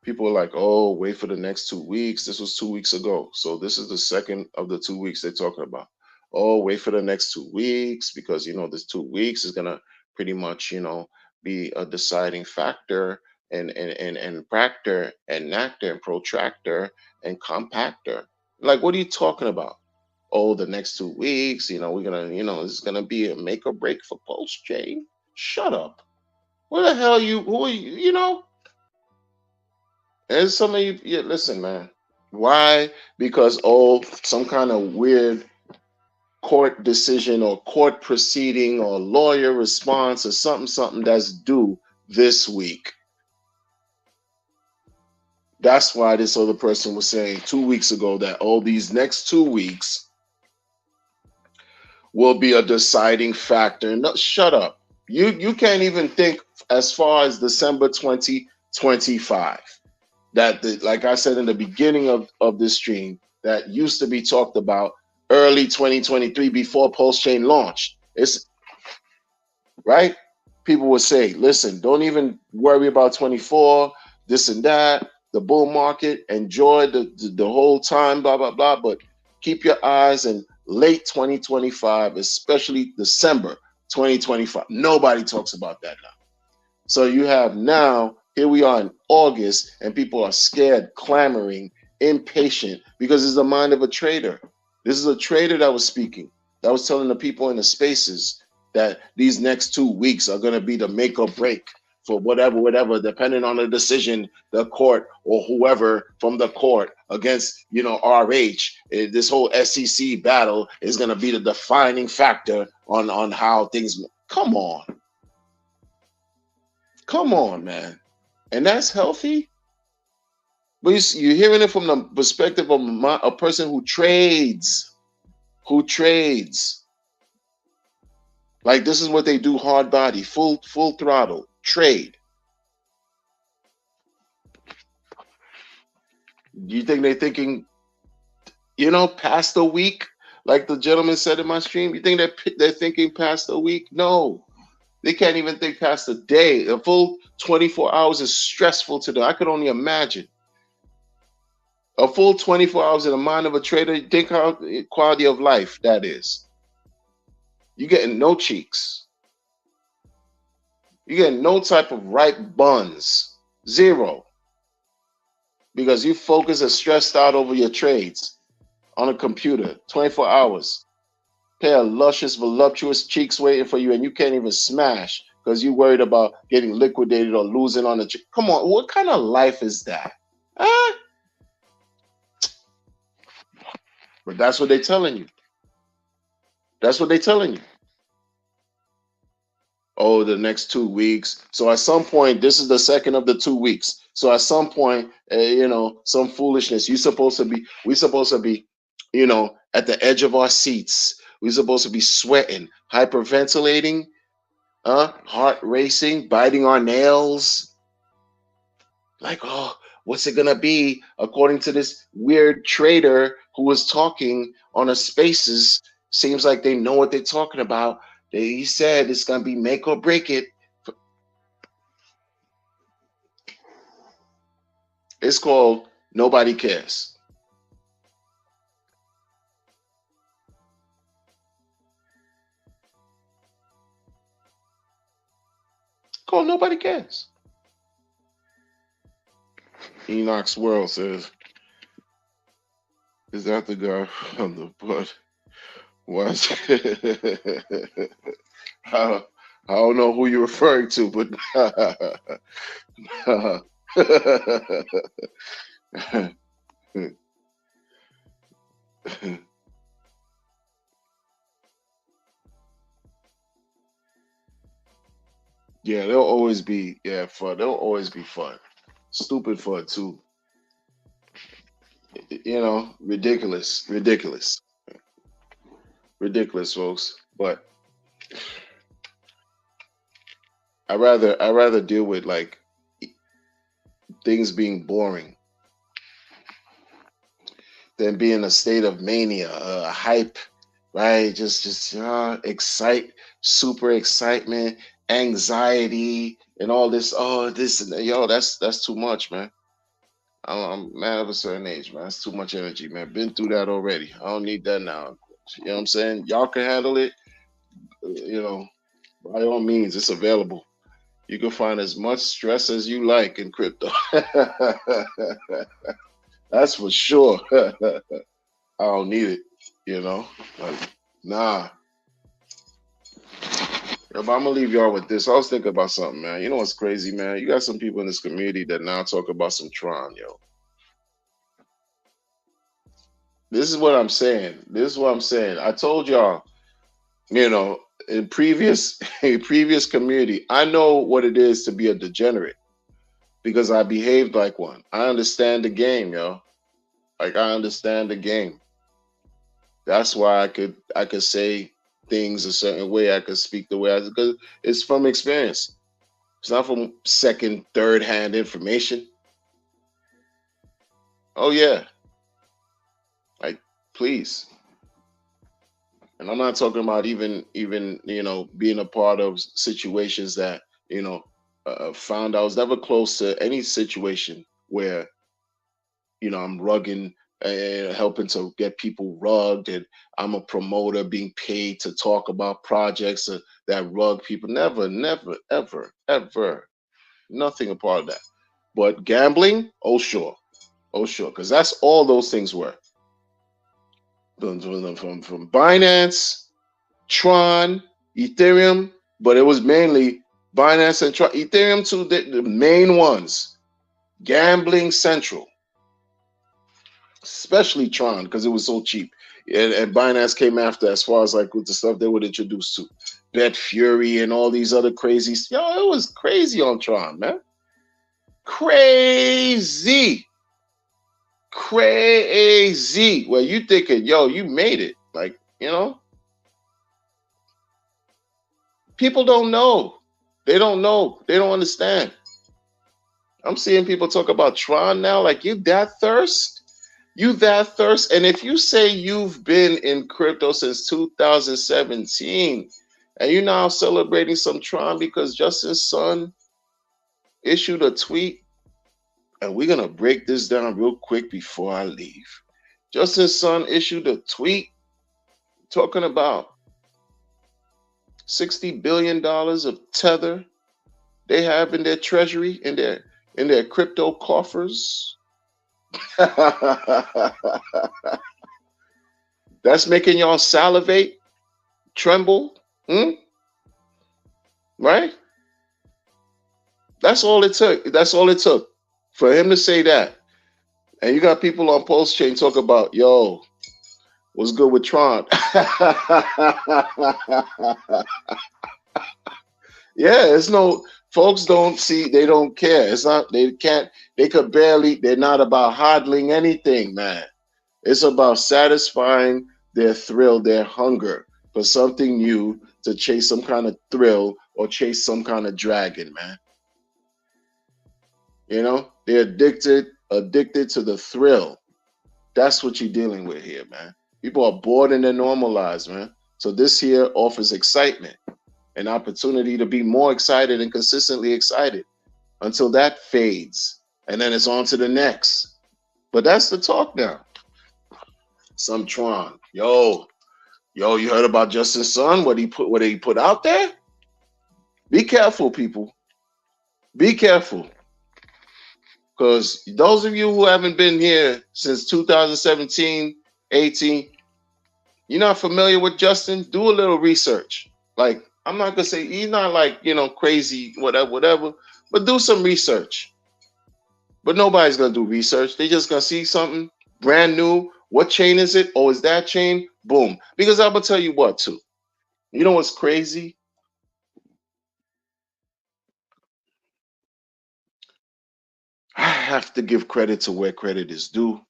People are like, oh, wait for the next 2 weeks. This was 2 weeks ago. So this is the second of the 2 weeks they're talking about. Oh, wait for the next 2 weeks because, this 2 weeks is going to pretty much, be a deciding factor and practor and actor and protractor and compactor. Like, what are you talking about? Oh, the next 2 weeks, we're going to, this is going to be a make or break for Pulse Chain. Shut up. Where the hell who are you? And some of you, yeah, listen, man. Why? Because some kind of weird court decision or court proceeding or lawyer response or something that's due this week. That's why this other person was saying 2 weeks ago that these next 2 weeks will be a deciding factor. No, shut up. You can't even think as far as December 2025. Like I said in the beginning of this stream, that used to be talked about early 2023 before Pulse Chain launched. It's right. People would say, listen, don't even worry about 24, this and that, the bull market, enjoy the whole time, blah, blah, blah. But keep your eyes in late 2025, especially December 2025. Nobody talks about that now. So you have now, here we are in August, and people are scared, clamoring, impatient, because it's the mind of a trader. This is a trader that was speaking, that was telling the people in the spaces that these next 2 weeks are going to be the make or break for whatever, depending on the decision, the court or whoever from the court against, RH. This whole SEC battle is going to be the defining factor on how things. Come on. Come on, man. And that's healthy. But you're hearing it from the perspective of a person who trades. Like, this is what they do, hard body, full throttle, trade. You think they're thinking, past a week? Like the gentleman said in my stream, you think they're thinking past a week? No. They can't even think past a day. A full 24 hours is stressful to them. I could only imagine. A full 24 hours in the mind of a trader, think how quality of life that is. You're getting no cheeks. You're getting no type of ripe buns. Zero. Because you focus and stressed out over your trades on a computer 24 hours. Pair of luscious, voluptuous cheeks waiting for you, and you can't even smash because you're worried about getting liquidated or losing on the cheek. Come on, what kind of life is that? Huh? But that's what they're telling you. That's what they're telling you. Oh, the next 2 weeks. So at some point, this is the second of the 2 weeks. So at some point, some foolishness. We're supposed to be, at the edge of our seats. We're supposed to be sweating, hyperventilating, heart racing, biting our nails. Like, oh, what's it gonna be? According to this weird trader who was talking on a spaces, seems like they know what they're talking about. He said it's gonna be make or break it. It's called Nobody Cares. Called Nobody Cares. Enoch's World says, is that the guy from the butt? Was I don't know who you're referring to, but yeah, they'll always be fun. They'll always be fun. Stupid fun too. Ridiculous, folks. But I rather deal with like things being boring than be in a state of mania, hype, right? Just super excitement, anxiety, and all this. Oh, this and that. Yo, that's too much, man. I'm man of a certain age, man. That's too much energy, man. Been through that already. I don't need that now. You know what I'm saying? Y'all can handle it. You know, by all means, it's available. You can find as much stress as you like in crypto. That's for sure. I don't need it. You know, like nah. Yeah, but I'm gonna leave y'all with this. I was thinking about something, man. You know what's crazy, man? You got some people in this community that now talk about some Tron, yo. This is what I'm saying. This is what I'm saying. I told y'all, you know, in previous in previous community, I know what it is to be a degenerate because I behaved like one. I understand the game, yo. Like I understand the game. That's why I could say things a certain way. I could speak the way I because it's from experience. It's not from second, third hand information. Oh yeah, like please. And I'm not talking about even being a part of situations that you know found I was never close to any situation where I'm rugging helping to get people rugged and I'm a promoter being paid to talk about projects that rug people. Never, ever, ever. Nothing a part of that. But gambling, oh sure. Oh sure. Because that's all those things were. From Binance, Tron, Ethereum, but it was mainly Binance and Tron. Ethereum, two the main ones. Gambling Central, especially Tron, because it was so cheap. And Binance came after as far as like with the stuff they would introduce to Bet Fury and all these other crazy. Yo, it was crazy on Tron, man. Crazy. Crazy. Well, you thinking, yo, you made it. Like, people don't know. They don't know. They don't understand. I'm seeing people talk about Tron now. Like, you that thirst? You that thirst? And if you say you've been in crypto since 2017 and you're now celebrating some Tron because Justin's son issued a tweet, and we're going to break this down real quick before I leave. Justin's son issued a tweet talking about $60 billion of tether they have in their treasury, in their crypto coffers. That's making y'all salivate, tremble, right? That's all it took. That's all it took for him to say that. And you got people on Post Chain talk about, yo, what's good with Tron? Yeah, it's no folks don't see, they don't care. It's not they can't they could barely they're not about hodling anything, man. It's about satisfying their thrill, their hunger for something new to chase some kind of thrill or chase some kind of dragon, man. They're addicted to the thrill. That's what you're dealing with here, man. People are bored in their normal lives, man. So this here offers excitement, an opportunity to be more excited and consistently excited until that fades. And then it's on to the next. But that's the talk now. Some Tron. Yo, you heard about Justin's son? What he put out there? Be careful, people. Be careful. Because those of you who haven't been here since 2017, 18, you're not familiar with Justin, do a little research. Like, I'm not gonna say he's not like, crazy, whatever, but do some research. But nobody's gonna do research. They just gonna see something brand new. What chain is it? Oh, is that chain? Boom. Because I'm gonna tell you what too. You know what's crazy? I have to give credit to where credit is due.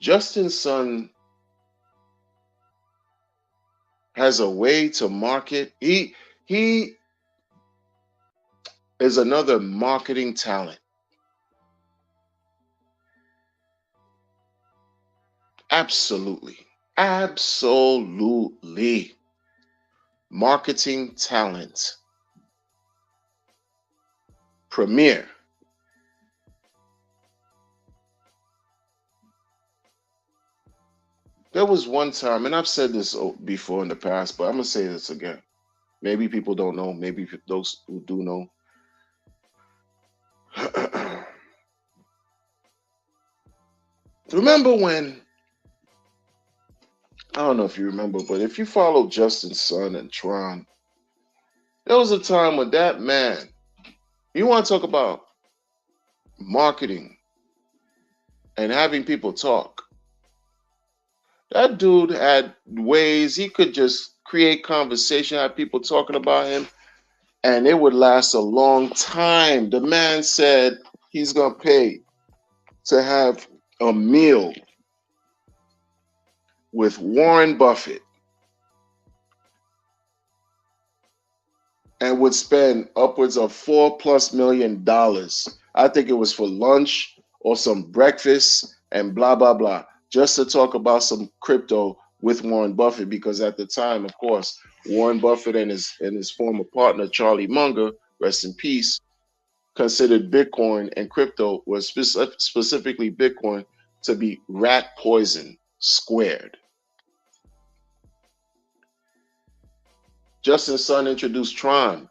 Justin's son has a way to market. He is another marketing talent. Absolutely. Absolutely. Marketing talent. Premier. There was one time, and I've said this before in the past, but I'm gonna say this again. Maybe people don't know. Maybe those who do know. Remember when? I don't know if you remember, but if you follow Justin Sun and Tron, there was a time when that man. You want to talk about marketing and having people talk? That dude had ways he could just create conversation, have people talking about him, and it would last a long time. The man said he's gonna pay to have a meal with Warren Buffett and would spend upwards of $4+ million. I think it was for lunch or some breakfast and blah blah blah, just to talk about some crypto with Warren Buffett, because at the time, of course, Warren Buffett and his former partner Charlie Munger, rest in peace, considered Bitcoin and crypto, was specifically Bitcoin, to be rat poison squared. Justin Sun introduced Tron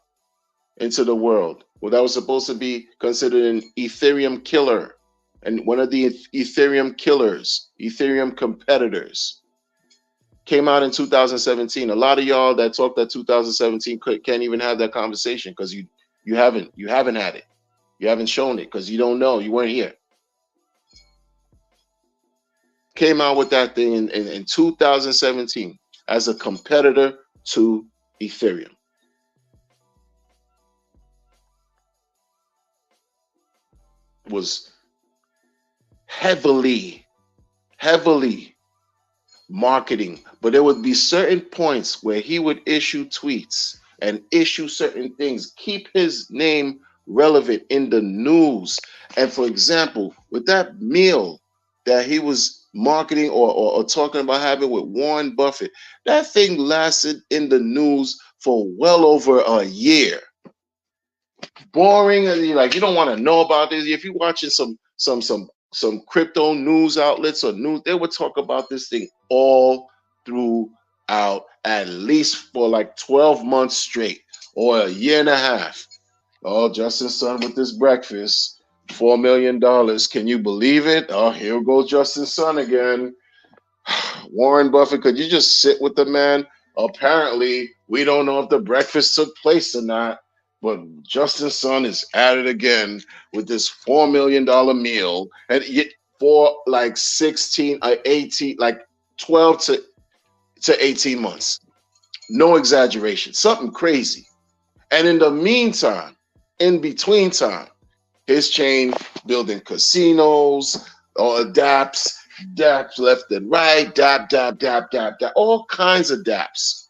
into the world. Well, that was supposed to be considered an Ethereum killer, and one of the Ethereum killers, Ethereum competitors, came out in 2017. A lot of y'all that talked that 2017 can't even have that conversation because you haven't had it. You haven't shown it because you don't know. You weren't here. Came out with that thing in 2017 as a competitor to Ethereum. Was heavily marketing, but there would be certain points where he would issue tweets and issue certain things, keep his name relevant in the news. And for example, with that meal that he was marketing or talking about having with Warren Buffett, that thing lasted in the news for well over a year. Boring, and you don't want to know about this. If you're watching some crypto news outlets or news, they would talk about this thing all throughout, at least for like 12 months straight or a year and a half. Oh, Justin Sun with this breakfast, $4 million. Can you believe it? Oh, here goes Justin Sun again. Warren Buffett, could you just sit with the man? Apparently, we don't know if the breakfast took place or not, but Justin Sun is at it again with this $4 million meal, and for like 16, 18, like 12 to 18 months. No exaggeration, something crazy. And in the meantime, in between time, his chain building casinos or dApps left and right, dap, all kinds of dApps.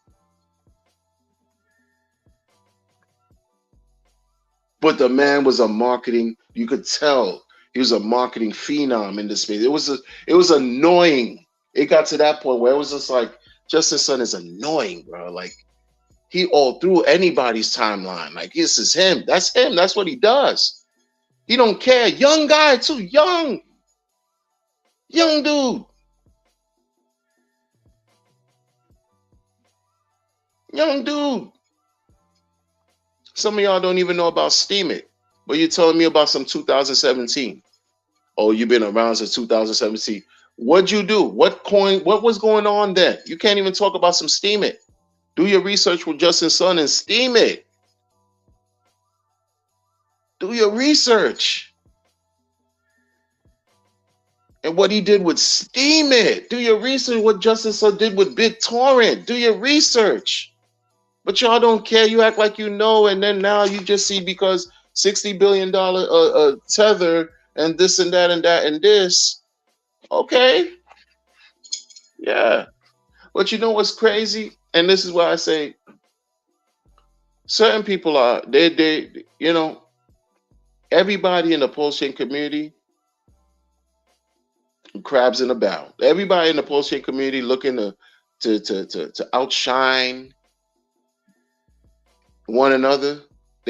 But the man was a marketing, you could tell he was a marketing phenom in this space. It was annoying. It got to that point where it was just like, Justin Sun is annoying, bro. Like, he all through anybody's timeline. Like, this is him. That's him. That's what he does. He don't care. Young guy too. Young dude. Young dude. Some of y'all don't even know about Steemit, but you're telling me about some 2017. Oh, you've been around since 2017. What'd you do? What coin? What was going on then? You can't even talk about some Steemit. Do your research with Justin Sun and Steemit. Do your research. And what he did with Steemit. Do your research. What Justin Sun did with BitTorrent. Do your research. But y'all don't care. You act like you know, and then now you just see because $60 billion Tether and this and that and that and this. Okay. Yeah. But you know what's crazy? And this is why I say certain people are, they everybody in the pulse-chain community, crabs in a barrel. Everybody in the pulse-chain community looking to outshine one another.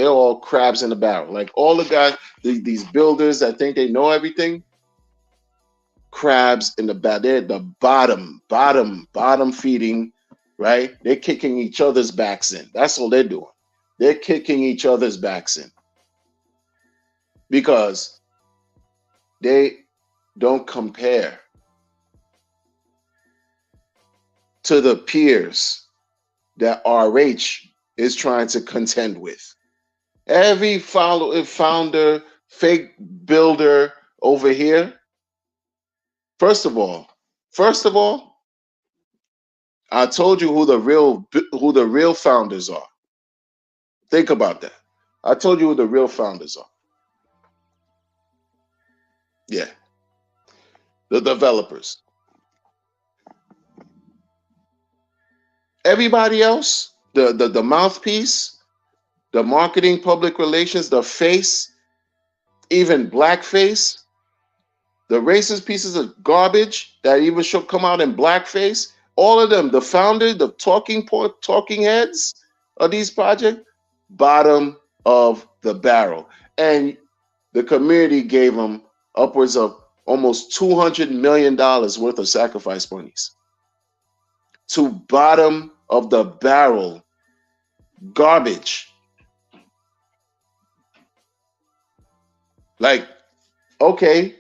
they're all crabs in the barrel. Like all the guys, these builders that think they know everything, crabs in the barrel. They're the bottom feeding, right? They're kicking each other's backs in. That's all they're doing. They're kicking each other's backs in because they don't compare to the peers that RH is trying to contend with. Every founder, fake builder over here. First of all, I told you who the real founders are. Think about that. I told you who the real founders are. Yeah, the developers. Everybody else, the mouthpiece, the marketing, public relations, the face, even blackface, the racist pieces of garbage that even should come out in blackface, all of them, the founder, the talking heads of these projects, bottom of the barrel. And the community gave them upwards of almost $200 million worth of sacrifice monies to bottom of the barrel garbage. Like, okay,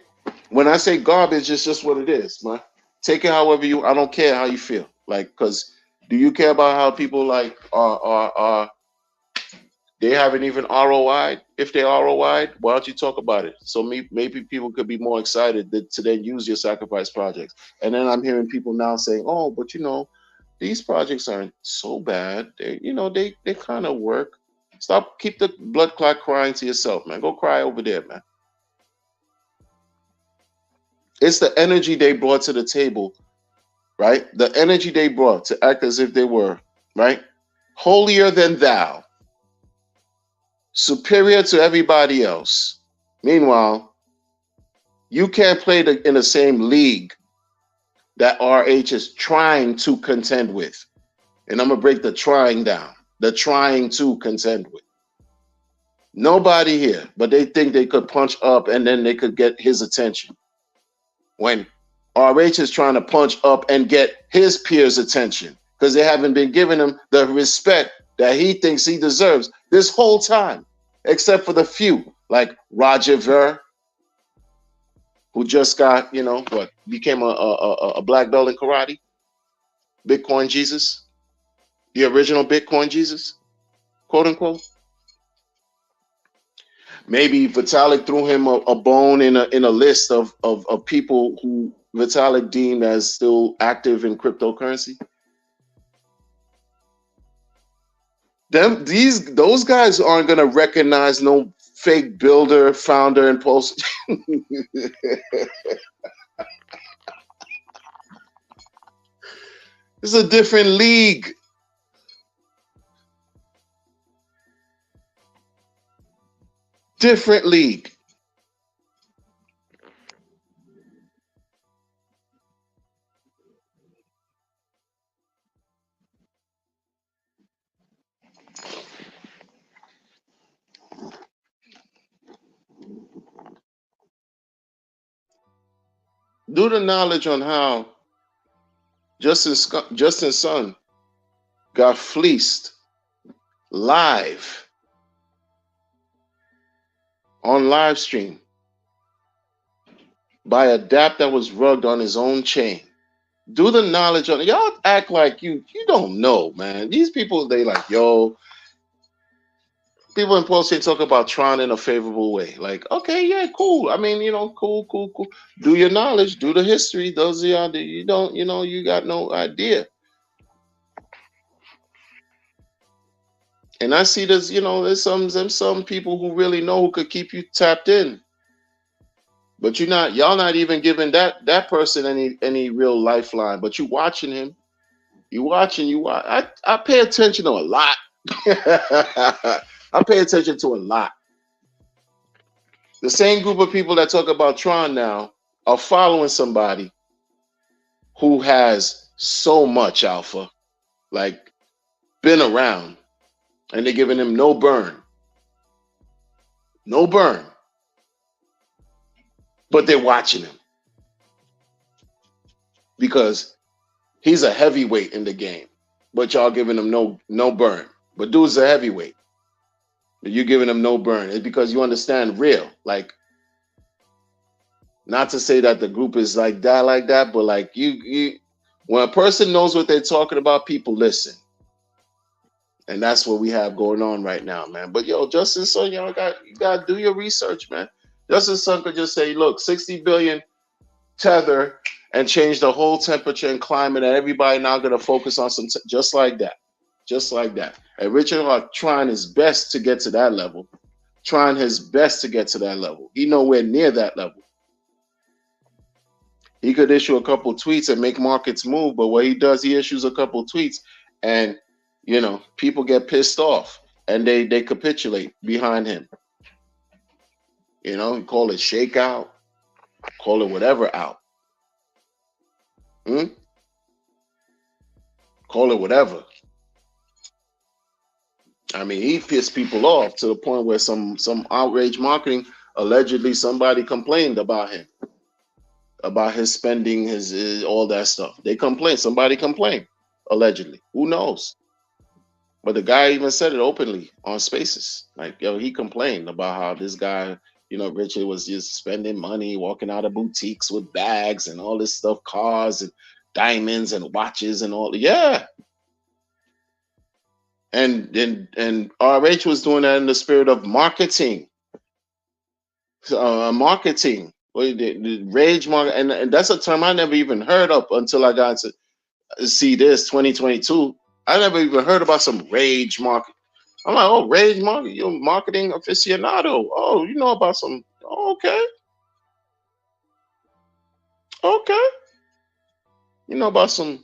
when I say garbage, it's just what it is, man. Take it however you. I don't care how you feel. Like, cause do you care about how people like are they haven't even ROI'd? If they ROI'd, why don't you talk about it? So maybe people could be more excited to then use your sacrifice projects. And then I'm hearing people now saying, oh, but you know, these projects aren't so bad. They kind of work. Keep the blood clot crying to yourself, man. Go cry over there, man. It's the energy they brought to the table, right? The energy they brought to act as if they were, right? Holier than thou, superior to everybody else. Meanwhile, you can't play in the same league that RH is trying to contend with. And I'm going to break the trying down. The trying to contend with. Nobody here, but they think they could punch up and then they could get his attention. When RH is trying to punch up and get his peers' attention because they haven't been giving him the respect that he thinks he deserves this whole time, except for the few, like Roger Ver, who just got, became a black belt in karate, Bitcoin Jesus, the original Bitcoin Jesus, quote unquote. Maybe Vitalik threw him a bone in a list of people who Vitalik deemed as still active in cryptocurrency. Those guys aren't gonna recognize no fake builder, founder, and post. It's a different league. Different league. Do the knowledge on how Justin's son got fleeced live on live stream by a dApp that was rugged on his own chain. Do the knowledge on it. Y'all act like you don't know, man. These people, they like, yo, people in Pulse talk about Tron in a favorable way. Like, okay, yeah, cool. I mean, cool. Do your knowledge, do the history. Those of y'all that you don't, you got no idea. And I see there's some people who really know who could keep you tapped in. But y'all not even giving that person any real lifeline. But you watching him. You watch. I pay attention to a lot. I pay attention to a lot. The same group of people that talk about Tron now are following somebody who has so much alpha, like been around, and they're giving him no burn. No burn. But they're watching him because he's a heavyweight in the game. But y'all giving him no burn. But dude's a heavyweight. But you giving him no burn. It's because you understand real. Like, not to say that the group is like that, but like you when a person knows what they're talking about, people listen. And that's what we have going on right now, man. But yo, Justin's Son, you gotta do your research, man. Justin's Son could just say, look, 60 billion tether and change the whole temperature and climate, and everybody now gonna focus on just like that. Just like that. And Richard Hart trying his best to get to that level. Trying his best to get to that level. He nowhere near that level. He could issue a couple tweets and make markets move, but what he does, he issues a couple tweets, and people get pissed off and they capitulate behind him. Call it shakeout, call it whatever out. Call it whatever. I mean, he pissed people off to the point where some outrage marketing, allegedly somebody complained about him, about his spending, his all that stuff. They complained. Somebody complained, allegedly. Who knows? But the guy even said it openly on Spaces. Like, he complained about how this guy, Richard was just spending money, walking out of boutiques with bags and all this stuff, cars and diamonds and watches and all. Yeah. And RH was doing that in the spirit of marketing. Marketing. The rage market. And that's a term I never even heard of until I got to see this 2022. I never even heard about some rage market. I'm like, oh, rage market, you're marketing aficionado. Oh, you know about some. Okay. You know about some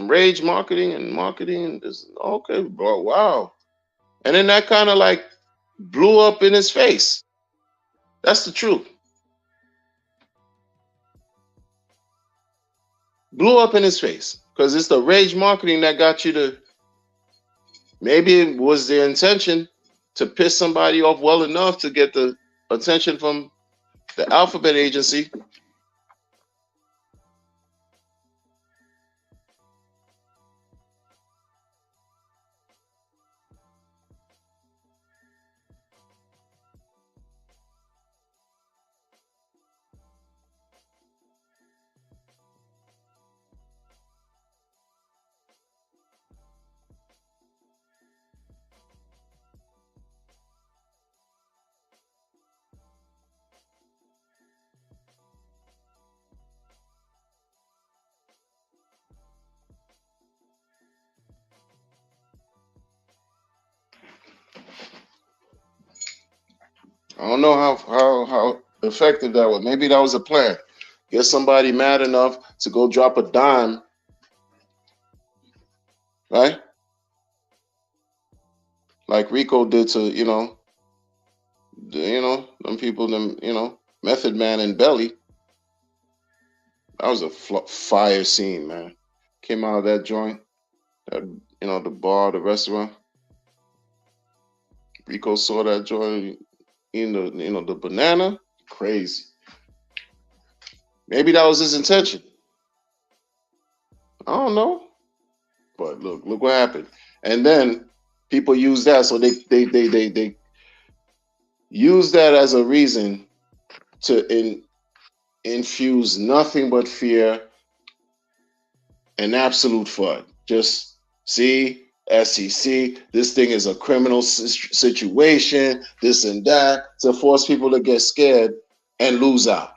rage marketing and marketing. Okay, bro. Wow. And then that kind of like blew up in his face. That's the truth. Blew up in his face because it's the rage marketing that got you to. Maybe it was their intention to piss somebody off well enough to get the attention from the Alphabet Agency. I don't know how effective that was. Maybe that was a plan. Get somebody mad enough to go drop a dime, right? Like Rico did to them people, Method Man and Belly. That was a fire scene, man. Came out of that joint, that the bar, the restaurant. Rico saw that joint, the banana. Crazy. Maybe that was his intention. I don't know. But look what happened. And then people use that, so they use that as a reason to infuse nothing but fear and absolute FUD. Just see, SEC, this thing is a criminal situation, this and that, to force people to get scared and lose out.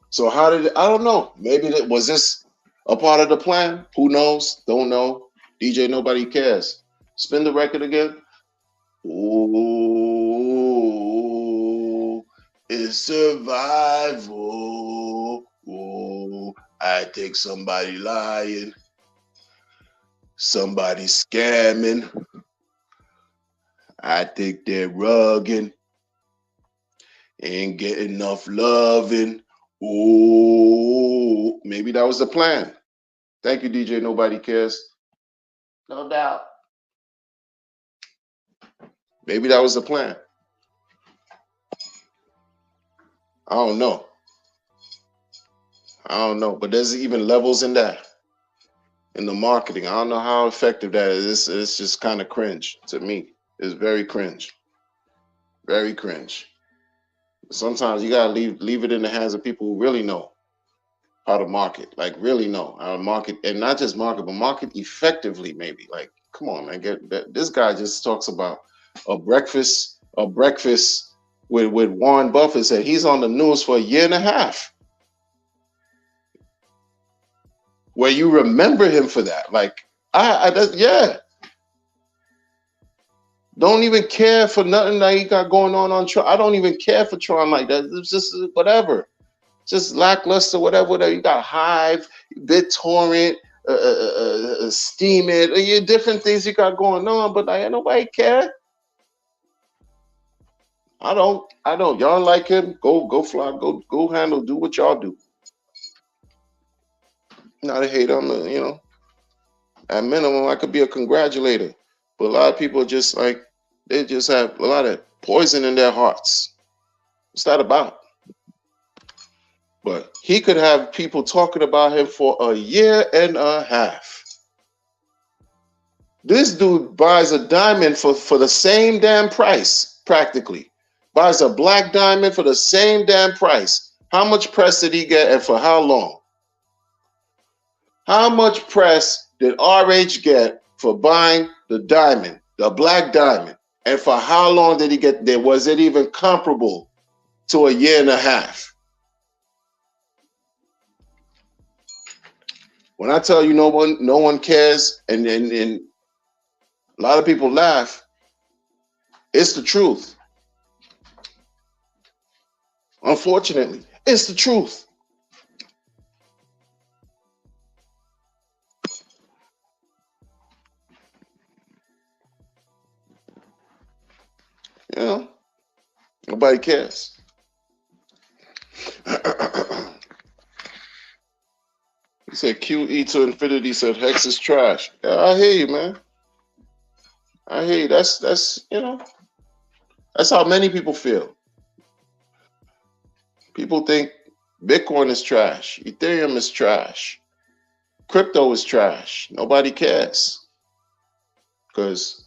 So I don't know. Maybe was this a part of the plan? Who knows? Don't know. DJ, nobody cares. Spin the record again. Ooh, it's survival. Ooh, I think somebody lying. Somebody scamming. I think they're rugging. Ain't getting enough loving. Ooh, maybe that was the plan. Thank you, DJ. Nobody cares. No doubt. Maybe that was the plan. I don't know. I don't know. But there's even levels in that, in the marketing. I don't know how effective that is. It's just kind of cringe to me. It's very cringe. Very cringe. Sometimes you gotta leave it in the hands of people who really know how to market, like really know how to market, and not just market, but market effectively. Maybe like, come on, man, get that. This guy just talks about a breakfast with Warren Buffett. Said he's on the news for a year and a half. Where you remember him for that, like yeah. Don't even care for nothing that he got going on Tron. I don't even care for Tron like that. It's just whatever. Just lackluster, whatever. You got Hive, BitTorrent, Steemit, different things you got going on, but like, nobody care. I don't. Y'all like him? Go fly. Go handle. Do what y'all do. Not a hate on the. At minimum, I could be a congratulator, but a lot of people just like they just have a lot of poison in their hearts. What's that about? But he could have people talking about him for a year and a half. This dude buys a diamond for the same damn price, practically. Buys a black diamond for the same damn price. How much press did he get and for how long? How much press did RH get for buying the diamond, the black diamond? And for how long did he get there? Was it even comparable to a year and a half? When I tell you no one cares, and a lot of people laugh, it's the truth. Unfortunately, it's the truth. Nobody cares. He said QE to infinity, said Hex is trash. Yeah, I hear you, man. I hear you. That's that's how many people feel. People think Bitcoin is trash, Ethereum is trash, crypto is trash. Nobody cares. Because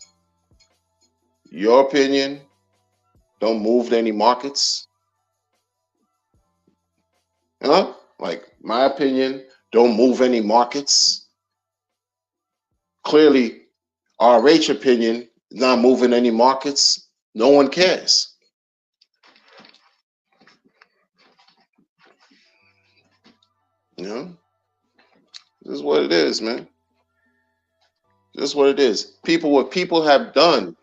your opinion don't move any markets. Like my opinion don't move any markets. Clearly, RH opinion is not moving any markets. No one cares. This is what it is, man. This is what it is. What people have done,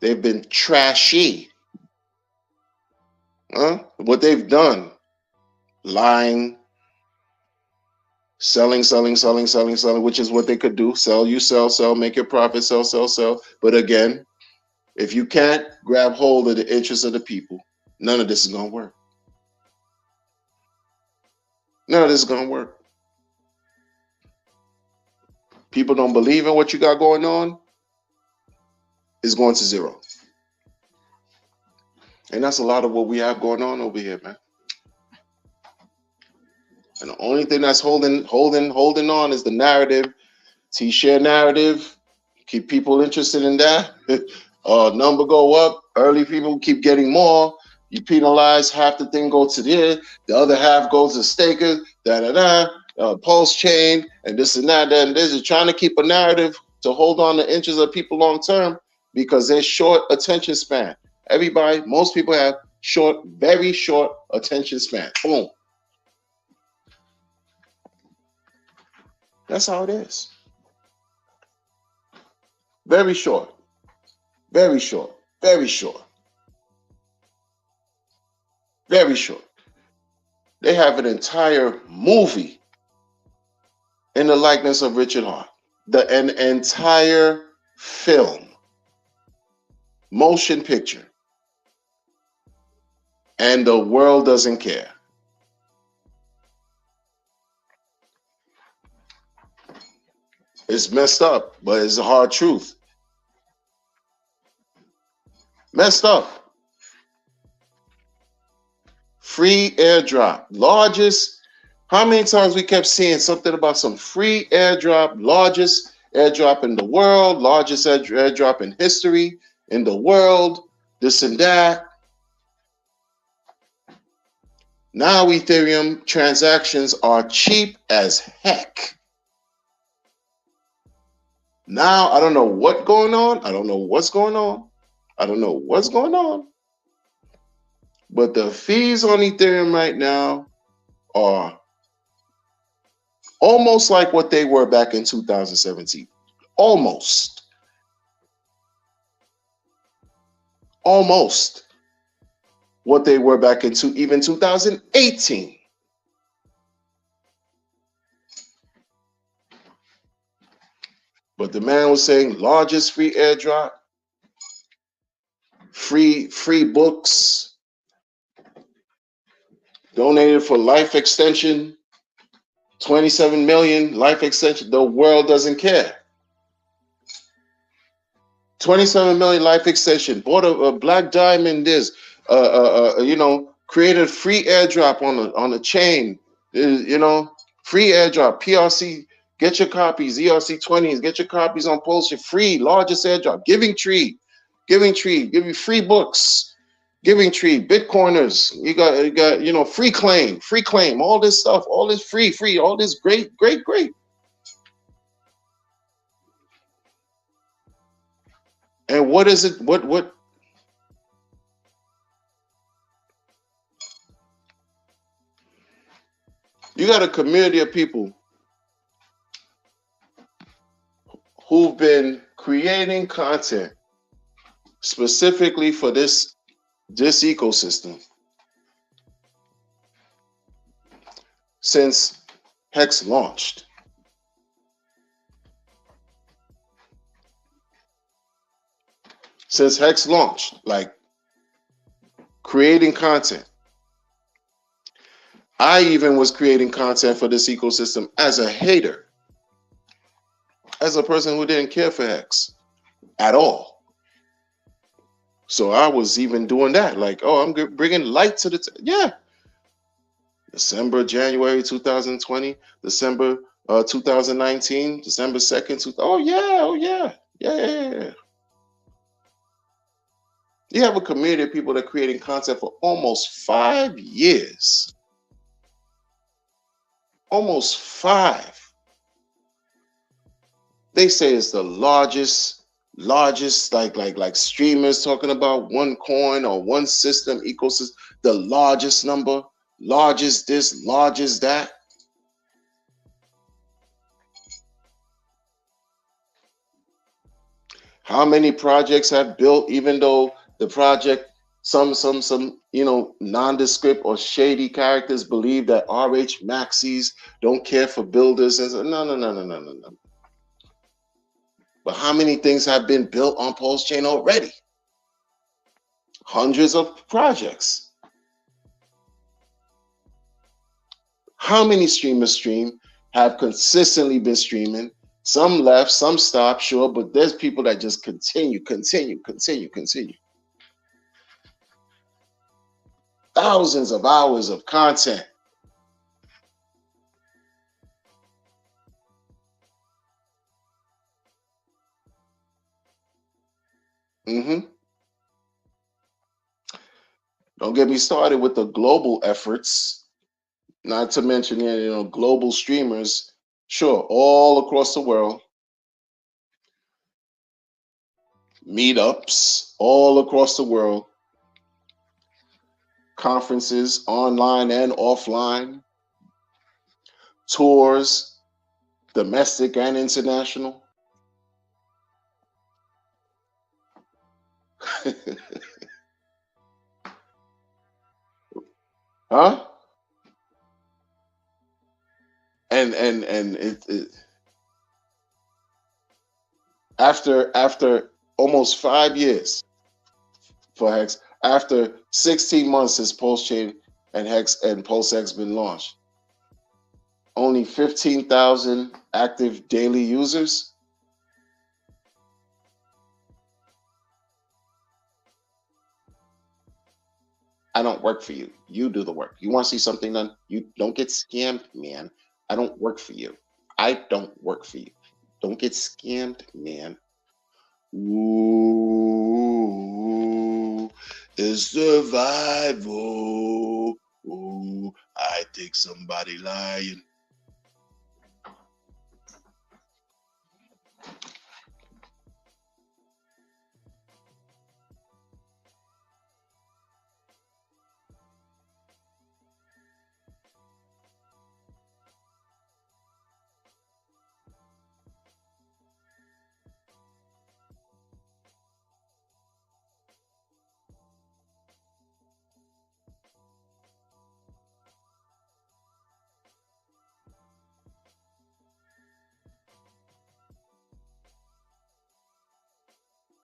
they've been trashy. What they've done, lying, selling, which is what they could do. Sell, you sell, make your profit, sell. But again, if you can't grab hold of the interests of the people, none of this is going to work. None of this is going to work. People don't believe in what you got going on, it's going to zero. And that's a lot of what we have going on over here, man. And the only thing that's holding on is the narrative. T-share narrative. Keep people interested in that. Number go up. Early people keep getting more. You penalize half the thing goes to the other half goes to stakers. Pulse chain and this and that. And this is trying to keep a narrative to hold on the interests of people long term because they're short attention span. Most people have very short attention span. Boom. That's how it is. Very short. Very short. Very short. Very short. They have an entire movie in the likeness of Richard Hart. An entire film. Motion picture. And the world doesn't care. It's messed up, but it's a hard truth. Messed up. Free airdrop. Largest. How many times we kept seeing something about some free airdrop? Largest airdrop in the world. Largest airdrop in history in the world. This and that. Now Ethereum transactions are cheap as heck. Now I don't know what's going on. I don't know what's going on. I don't know what's going on. But the fees on Ethereum right now are almost like what they were back in 2017. Almost. Almost what they were back in even 2018. But the man was saying largest free airdrop, free books, donated for life extension, 27 million life extension. The world doesn't care. 27 million life extension. Bought a black diamond. This, created free airdrop on a chain. Free airdrop. PRC. Get your copies. ERC20s. Get your copies on Pulse. Free. Largest airdrop. Giving Tree. Give you free books. Giving Tree. Bitcoiners. You got free claim. All this stuff. All this free. All this great. And what is it? What? You got a community of people who've been creating content specifically for this ecosystem since Hex launched. Since Hex launched, like creating content. I even was creating content for this ecosystem as a hater, as a person who didn't care for Hex at all. So I was even doing that, like, oh, I'm bringing light to the yeah. December, January 2020, December 2019, December 2nd. Oh yeah. You have a community of people that are creating content for almost 5 years. Almost 5. They say it's the largest, like streamers talking about one coin or one system ecosystem, the largest number, largest this, largest that. How many projects have built, even though the project, some nondescript or shady characters believe that RH maxis don't care for builders and so, no. But how many things have been built on Pulse Chain already? Hundreds of projects. How many streamers have consistently been streaming? Some left, some stopped, sure, but there's people that just continue. Thousands of hours of content. Don't get me started with the global efforts, not to mention, global streamers, sure, all across the world. Meetups all across the world. Conferences, online and offline. Tours, domestic and international. Huh? And it after almost 5 years for Hex, after 16 months since Pulse Chain and Hex and Pulse X been launched, Only 15,000 active daily users. I don't work for you. You do the work. You want to see something done? You don't get scammed, man. I don't work for you. I don't work for you. Don't get scammed, man. Ooh, it's survival. Ooh, I think somebody lying.